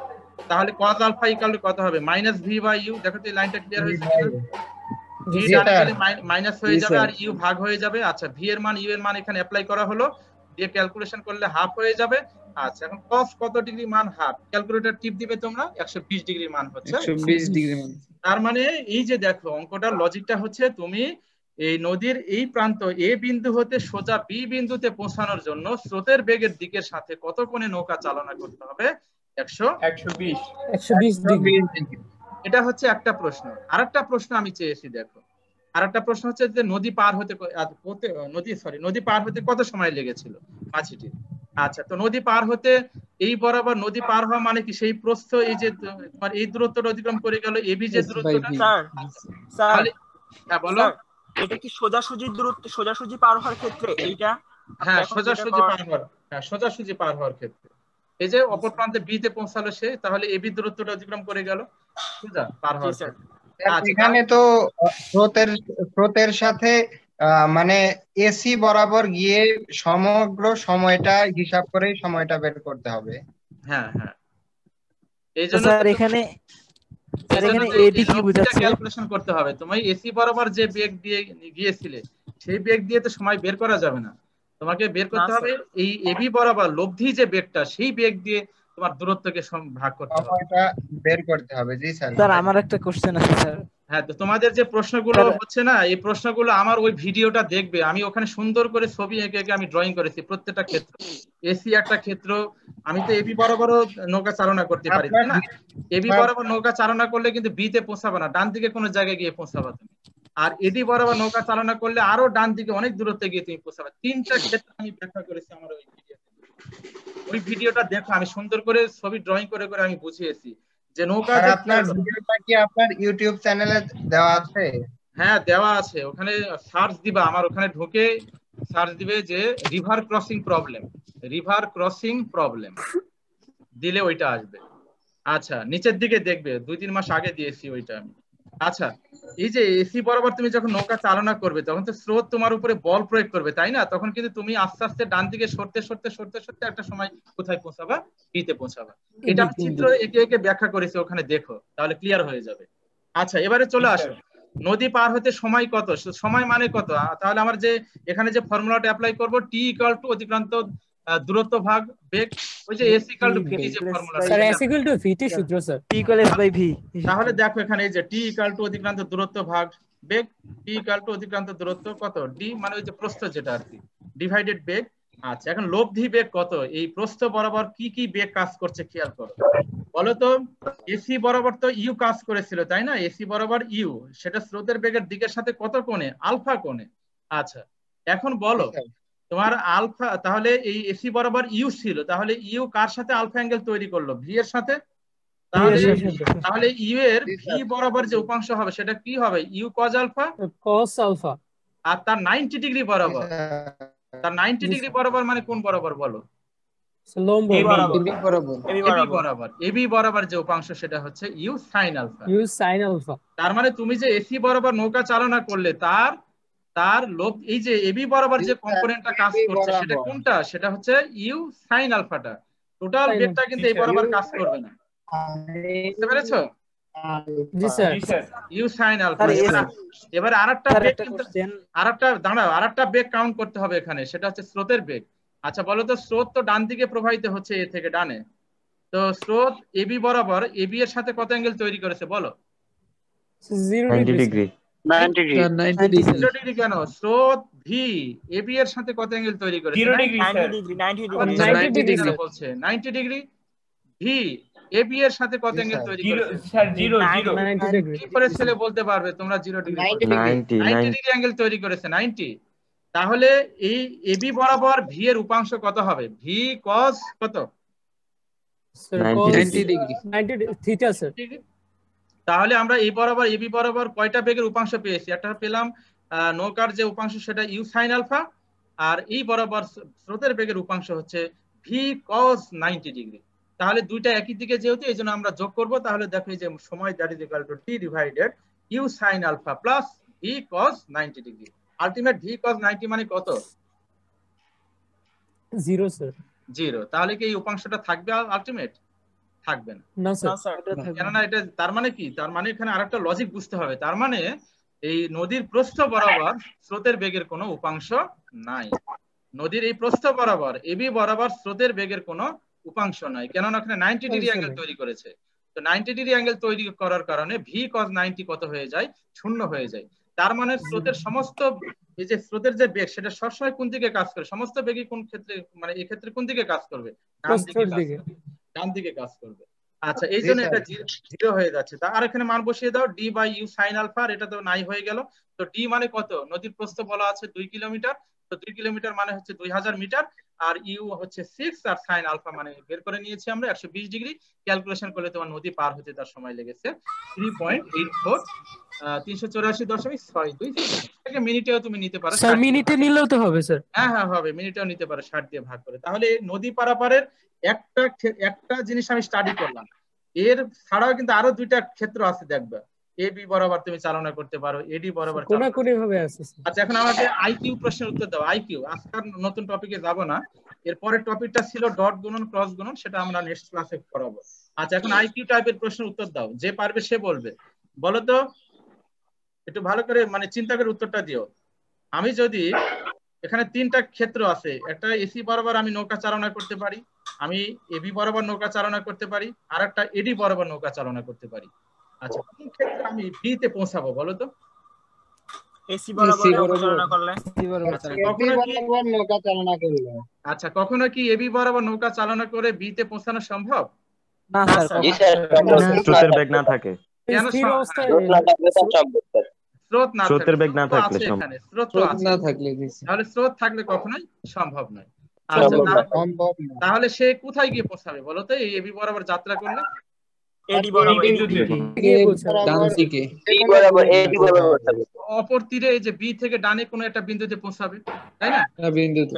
তাহলে cos α = কত হবে? -v/u। দেখো তো এই লাইনটা ক্লিয়ার হয়েছে কিনা? v ডানে গেলে মাইনাস হয়ে যাবে আর u ভাগ হয়ে যাবে। আচ্ছা, v এর মান u এর মান এখানে অ্যাপ্লাই করা হলো, দিয়ে ক্যালকুলেশন করলে হাফ হয়ে যাবে। আচ্ছা, এখন cos কত ডিগ্রি মান? হাফ। ক্যালকুলেটর টিপ দিবে তোমরা, 120 ডিগ্রি মান হচ্ছে 120 ডিগ্রি মান। তার মানে এই যে দেখো অঙ্কটার লজিকটা হচ্ছে, তুমি এই নদীর এই প্রান্ত এ বিন্দু হতে সোজা বি বিন্দুতে পৌঁছানোর জন্য স্রোতের বেগের দিকের সাথে কত কোণে নৌকা চালনা করতে হবে? 120 ডিগ্রি। এটা হচ্ছে একটা প্রশ্ন। আরেকটা প্রশ্ন আমি চেয়েছি, দেখো আরেকটা প্রশ্ন হচ্ছে যে নদী পার হতে কত সময় লেগেছিল মাঝিটির? আচ্ছা, তো নদী পার হতে এই বরাবর নদী পার হওয়া মানে কি সেই প্রস্থ, এই যে তোমার এই দূরত্বটা অতিক্রম করে গেল এবি যে দূরত্বটা। স্যার হ্যাঁ বলো। এটা কি সোজাসুজি পার হওয়ার ক্ষেত্রে এইটা? হ্যাঁ, সোজাসুজি পার হওয়ার ক্ষেত্রে এই যে অপর প্রান্তে বি তে পৌঁছালো সে, তাহলে এবি দূরত্বটা অতিক্রম করে গেল সোজা পার হওয়ার ক্ষেত্রে। এখানে তো স্রোতের সাথে মানে এসি বরাবর গিয়ে সমগ্র সময়টা হিসাব করে সময়টা বের করতে হবে। হ্যাঁ হ্যাঁ, এইজন্য স্যার এখানে এডি কি বোঝাচ্ছে? ক্যালকুলেশন করতে হবে। তুমি এসি বরাবর যে বেগ দিয়ে গিয়েছিলে সেই বেগ দিয়ে তো সময় বের করা যাবে না, তোমাকে বের করতে হবে এই এবি বরাবর লব্ধি যে বেগটা সেই বেগ দিয়ে তোমার দূরত্বকে ভাগ করতে হবে, সময়টা বের করতে হবে। জি স্যার। স্যার আমার একটা কোশ্চেন আছে স্যার। হ্যাঁ, তো তোমাদের যে প্রশ্নগুলো হচ্ছে না, এই প্রশ্নগুলো আমার ওই ভিডিওটা দেখবে, আমি ওখানে সুন্দর করে ছবি এঁকে আমি ড্রয়িং করেছি প্রত্যেকটা ক্ষেত্র। এসি একটা ক্ষেত্র, আমি তো এবি বরাবরও নৌকা চালনা করতে পারি না। এবি বরাবর নৌকা চালনা করলে কিন্তু বি তে পৌঁছাবে না, ডান দিকে কোনো জায়গায় গিয়ে পৌঁছাবে তুমি। আর এডি বরাবর নৌকা চালনা করলে আরো ডান দিকে অনেক দূরত্বে গিয়ে তুমি পৌঁছাবে। তিনটা ক্ষেত্র আমি ব্যাখ্যা করেছি আমার ওই ভিডিওতে। ওই ভিডিওটা দেখো, আমি সুন্দর করে ছবি ড্রয়িং করে করে আমি বুঝিয়েছি যে নৌকা। আপনার ভিডিওটা কি আপনার ইউটিউব চ্যানেলে দেওয়া আছে? হ্যাঁ দেওয়া আছে, ওখানে সার্চ দিবা, আমার ওখানে ঢুকে সার্চ দিবে যে রিভার ক্রসিং প্রবলেম দিলে ওইটা আসবে। আচ্ছা নিচের দিকে দেখবে 2-3 মাস আগে দিয়েছি ওইটা আমি। আচ্ছা এই যে এসি বরাবর তুমি যখন নৌকা চালনা করবে তখন তো স্রোত তোমার উপরে বল প্রয়োগ করবে তাই না, তখন কিন্তু তুমি আস্তে আস্তে ডান দিকে সরতে একটা সময় কোথায় পৌঁছাবা, বিতে পৌঁছাবা। এটা আমি চিত্র এঁকে এঁকে ব্যাখ্যা করেছি, ওখানে দেখো তাহলে ক্লিয়ার হয়ে যাবে। আচ্ছা এবারে চলে আসো, নদী পার হতে সময় কত, সময় মানে কত, তাহলে আমার যে এখানে যে ফর্মুলাটা অ্যাপ্লাই করব টি ইকুয়াল টু অতিক্রান্ত দূরত্ব ভাগ বেগ, ওই যে এস ইকুয়াল টু ভিটি যে ফর্মুলাটা, sir S equal to V T সূত্র sir, T equal S by V. তাহলে দেখো এখানে এই যে টি ইকুয়াল টু অতিক্রান্ত দূরত্ব ভাগ বেগ, টি ইকুয়াল টু অতিক্রান্ত দূরত্ব কত ডি মানে ওই যে প্রস্থ যেটা আর কি ডিভাইডেড বেগ। আচ্ছা এখন লব্ধি বেগ কত, এই প্রস্থ বরাবর কি কি বেগ কাজ করছে খেয়াল করো বলো তো। এসি বরাবর তো ইউ কাজ করেছিল তাই না, এসি বরাবর ইউ, সেটা স্রোতের বেগের দিকের সাথে কত কোণে, আলফা কোণে। আচ্ছা এখন বলো তোমার আলফা, তাহলে এই এসি বরাবর ইউ ছিল, তাহলে ইউ কার সাথে আলফা অ্যাঙ্গেল তৈরি করলো, ভি এর সাথে। তাহলে ইউ এর ভি বরাবর যে উপাংশ হবে সেটা কি হবে, ইউ কজ আলফা, আর তার 90 ডিগ্রি বরাবর, তার 90 ডিগ্রি বরাবর মানে কোন বরাবর বলো, এবি বরাবর যে উপাংশ সেটা হচ্ছে ইউ সাইন আলফা। তার মানে তুমি যে এসি বরাবর নৌকা চালনা করলে তার লোভ এই যে এবি বরাবর যে কম্পোনেন্টটা কাজ করছে সেটা কোনটা, সেটা হচ্ছে ইউ সাইন আলফাটা, টোটাল বেগটা কিন্তু এই বরাবর কাজ করবে না, বুঝতে পেরেছো? জি স্যার, ইউ সাইন আলফা। এবার আরেকটা বেগ কাউন্ট করতে হবে এখানে, সেটা হচ্ছে স্রোতের বেগ। আচ্ছা বলো তো স্রোত তো ডান দিকে প্রবাহিত হচ্ছে এ থেকে ডানে, তো স্রোত এবি বরাবর এবি এর সাথে কত অ্যাঙ্গেল তৈরি করেছে বলো, 90 ডিগ্রি। 90 ডিগ্রি কেন, স্রোত ভি এবি এর সাথে কত অ্যাঙ্গেল তৈরি করেছে, 90 ডিগ্রি বলছে, 90 ডিগ্রি। ভি এবি এর সাথে কত অ্যাঙ্গেল তৈরি করেছে স্যার 0 কি করে ছেলে বলতে পারবে তোমরা, 0 ডিগ্রি 90 ডিগ্রি অ্যাঙ্গেল তৈরি করেছে 90। তাহলে এই এবি বরাবর ভি এর উপাংশ কত হবে, ভি cos কত, 90 ডিগ্রি থিটা স্যার। তাহলে আমরা এই বরাবর এবি বরাবর কয়টা বেগের উপাংশ পেয়েছি, একটা পেলাম নৌকার যে উপাংশ সেটা ইউ সাইন আলফা, আর এই বরাবর স্রোতের বেগের উপাংশ হচ্ছে ভি cos 90 ডিগ্রি। তাহলে দুইটা একই দিকে যেহেতু এই জন্য আমরা যোগ করব, তাহলে দেখো এই যে সময় that is equal to T divided U sine alpha plus V cos 90 degree. Ultimate V cos 90 মানে কত, 0 স্যার, 0। তাহলে কি এই উপাংশটা থাকবে আলটিমেট, থাকবে না স্যার কেননা এটা তার মানে কি, তার মানে এখানে আরেকটা লজিক বুঝতে হবে, তার মানে এই নদীর প্রস্থ বরাবর স্রোতের বেগের কোনো উপাংশ নাই, নদীর এই প্রস্থ বরাবর এবি বরাবর স্রোতের বেগের কোনো উপাংশ নাই, কেননা ওখানে 90 ডিগ্রি অ্যাঙ্গেল তৈরি করেছে। তো 90 ডিগ্রি অ্যাঙ্গেল তৈরি করার কারণে ভি cos 90 কত হয়ে যায়, শূন্য হয়ে যায়। তার মানে স্রোতের সমস্ত এই যে স্রোতের যে বেগ সেটা সবসময় কোন দিকে কাজ করে, সমস্ত বেগই কোন ক্ষেত্রে মানে এই ক্ষেত্রে কোন দিকে কাজ করবে, ডান দিকে কাজ করবে। আচ্ছা এই জন্য এটা 0 হয়ে যাচ্ছে। আর এখানে মান বসিয়ে দাও D by U sine alpha, এটা তো নাই হয়ে গেল। তো ডি মানে কত, নদীর প্রস্থ বলা আছে 2 কিলোমিটার, তো 2 কিলোমিটার মানে হচ্ছে 2000 মিটার, আর ইউ হচ্ছে 6 আর সাইন আলফা মানে বের করে নিয়েছি আমরা 120 ডিগ্রি। ক্যালকুলেশন করলে তোমার নদী পার হতে তার সময় লেগেছে 3.84 384.62 মিনিটেও তুমি নিতে পারো, স্যার মিনিটে নিলেও তো হবে স্যার, হ্যাঁ হবে, মিনিটেও নিতে পারো 60 দিয়ে ভাগ করে। তাহলে নদী পারাপারের একটা জিনিস আমি স্টাডি করলাম, এর ছাড়াও কিন্তু আরো দুইটা ক্ষেত্র আছে দেখবে, এবি বরাবর তুমি চালনা করতে পারো, এডি বরাবর। আচ্ছা এখন আমাকে আইকিউ প্রশ্নের উত্তর দাও। আইকিউ আজকাল নতুন টপিকে যাব না, এর পরের টপিকটা ছিল ডট গুণন ক্রস গুণন, সেটা আমরা নেক্সট ক্লাসে করাবো। আচ্ছা এখন আইকিউ টাইপের প্রশ্নের উত্তর দাও, যে পারবে সে বলবে। বলো তো একটু ভালো করে মানে চিন্তা করে উত্তরটা দিও। আমি যদি এখানে 3টা ক্ষেত্র আছে, একটা এসি বরাবর আমি নৌকা চালনা করতে পারি, আমি এবি বরাবর নৌকা চালনা করতে পারি, আর একটা এডি বরাবর নৌকা চালনা করতে পারি। আচ্ছা কোন ক্ষেত্রে আমি বি তে পৌঁছাবো বলো তো, এসি বরাবর চালনা করলে, আচ্ছা কখনো কি এবি বরাবর নৌকা চালনা করে বি তে পৌঁছানো সম্ভব না স্যার, স্রোতের বেগ না থাকে, কেন স্রোত না স্রোতের বেগ না থাকলে এখানে স্রোত না থাকলে, তাহলে স্রোত থাকলে কখনোই সম্ভব নয়। আচ্ছা তাহলে সে কোথায় গিয়ে পৌঁছাবে বলো তো এই এবি বরাবর যাত্রা করলে, এডি বরাবর বিন্দুতে ডান দিকে অপর তীরে এই যে বি থেকে ডানে কোনো একটা বিন্দুতে পৌঁছাবে, তাই না? বিন্দুতে।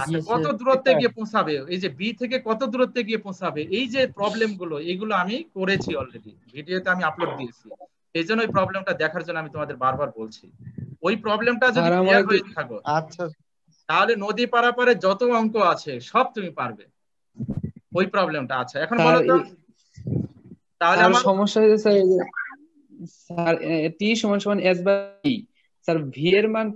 আচ্ছা, কত দূরত্বে গিয়ে পৌঁছাবে, এই যে বি থেকে কত দূরত্বে গিয়ে পৌঁছাবে, এই যে প্রবলেম গুলো, এগুলো আমি করেছি অলরেডি, ভিডিওতে আমি আপলোড দিয়েছি। এই জন্য ওই প্রবলেমটা দেখার জন্য আমি তোমাদের বারবার বলছি। ওই প্রবলেমটা যদি ক্লিয়ার হয়ে থাকো, আচ্ছা, তাহলে নদী পারাপারে যত অঙ্ক আছে সব তুমি পারবে। ওই প্রবলেমটা আচ্ছা, এখন বলো তো তাহলে আমার সমস্যা হয়েছে স্যার, স্যার টি সমান সমান S by E, sir V এর মান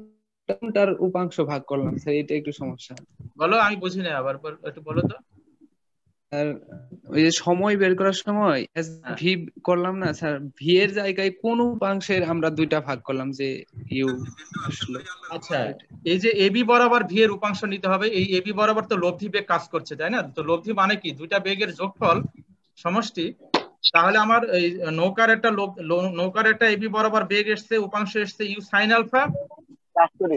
কোনটার উপাংশ ভাগ করলাম স্যার, এটা একটু সমস্যা। বলো, আমি বুঝি না, আবার একটু বলো তো। স্যার ওই যে সময় বের করার সময় এস ভি করলাম না স্যার, ভি এর জায়গায় কোন উপাংশের আমরা দুইটা ভাগ করলাম যে ইউ আসলো। আচ্ছা, এই যে এবি বরাবর ভি এর উপাংশ নিতে হবে, এই এবি বরাবর তো লব্ধি বেগ কাজ করছে, তাই না? তো লব্ধি মানে কি? দুইটা বেগের যোগফল সমষ্টি। তাহলে আমার এই নৌকার একটা এবি বরাবর বেগ এসছে, উপাংশ এসছে ইউ সাইন আলফা,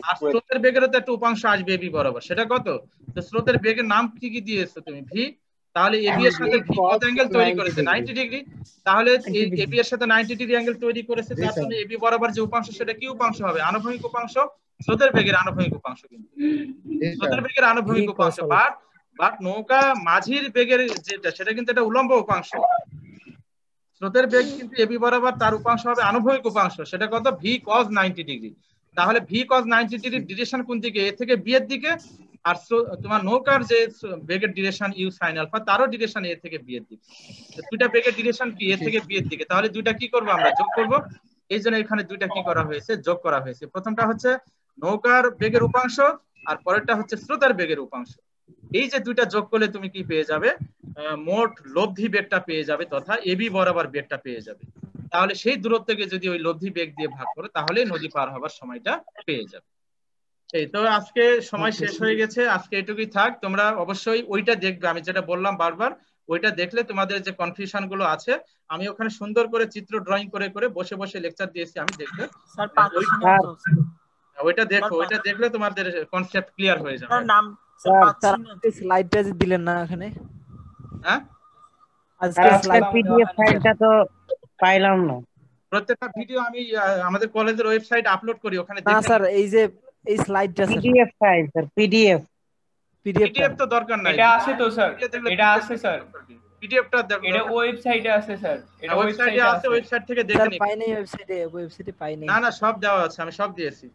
আর স্রোতের বেগেরও তো একটা উপাংশ আসবে এবি বরাবর, সেটা কত? তো স্রোতের বেগের নাম কি কি দিয়েছো তুমি? ভি। তাহলে এবি এর সাথে ভি কত অ্যাঙ্গেল তৈরি করেছে? 90 ডিগ্রি। তাহলে এই এবি এর সাথে 90 ডিগ্রি অ্যাঙ্গেল তৈরি করেছে, তার জন্য এবি বরাবর যে উপাংশ সেটা কি উপাংশ হবে? আনুভূমিক উপাংশ, স্রোতের বেগের আনুভূমিক উপাংশ, কিন্তু স্রোতের বেগের আনুভূমিক উপাংশ। বাট নৌকা মাঝির বেগের যেটা, সেটা কিন্তু এটা উলম্ব উপাংশ। স্রোতের বেগ কিন্তু এবি বরাবর তার উপাংশ হবে আনুভূমিক উপাংশ, সেটা কত? V cos 90 degree. তাহলে ভি কজ 90 ডিগ্রির ডিরেকশন কোন দিকে? এ থেকে বি এর দিকে। আর তোমার নৌকার যে বেগের ডিরেকশন ইউ সাইন আলফা, তারও ডিরেকশন এ থেকে বি এর দিকে। দুইটা বেগের ডিরেকশন কি? এ থেকে বি এর দিকে। তাহলে দুইটা কি করব আমরা? যোগ করব। এই জন্য এখানে দুইটা কি করা হয়েছে? যোগ করা হয়েছে। প্রথমটা হচ্ছে নৌকার বেগের উপাংশ, আর পরেরটা হচ্ছে স্রোতের বেগের উপাংশ। এই যে দুইটা যোগ করলে তুমি কি পেয়ে যাবে? মোট লব্ধি বেগটা পেয়ে যাবে, তথা এবি বরাবর বেগটা পেয়ে যাবে। তাহলে সেই দূরত্বকে যদি ওই লব্ধি বেগ দিয়ে ভাগ করো, তাহলে নদী পার হবার সময়টা পেয়ে যাবে। এই তো, আজকে সময় শেষ হয়ে গেছে, আজকে এটুকুই থাক। তোমরা অবশ্যই ওইটা দেখবে, আমি যেটা বললাম বারবার, ওইটা দেখলে তোমাদের যে কনফিউশন গুলো আছে, আমি ওখানে সুন্দর করে চিত্র ড্রয়িং করে করে বসে বসে লেকচার দিয়েছি, আমি দেখবে ওইটা দেখো, ওইটা দেখলে তোমাদের কনসেপ্ট ক্লিয়ার হয়ে যাবে। নাম স্লাইডটা যে দিলেন না এখানে, হ্যাঁ আজকে স্লাইড পিডিএফ ফাইলটা তো পাইলাম না। প্রত্যেকটা ভিডিও আমি আমাদের কলেজের ওয়েবসাইট আপলোড করি, ওখানে না দেখে। স্যার এই যে এই স্লাইডটা sir, PDF file sir, PDF তো দরকার নাই, এটা আছে তো স্যার, এটা আছে স্যার, পিডিএফটা দেখো, এটা ওয়েবসাইটে আছে স্যার, এটা ওয়েবসাইটে আছে, ওয়েবসাইট থেকে দেখে স্যার নিন। পাই নাই ওয়েবসাইটে পাই নাই। না না, সব দেওয়া আছে, আমি সব দিয়েছি।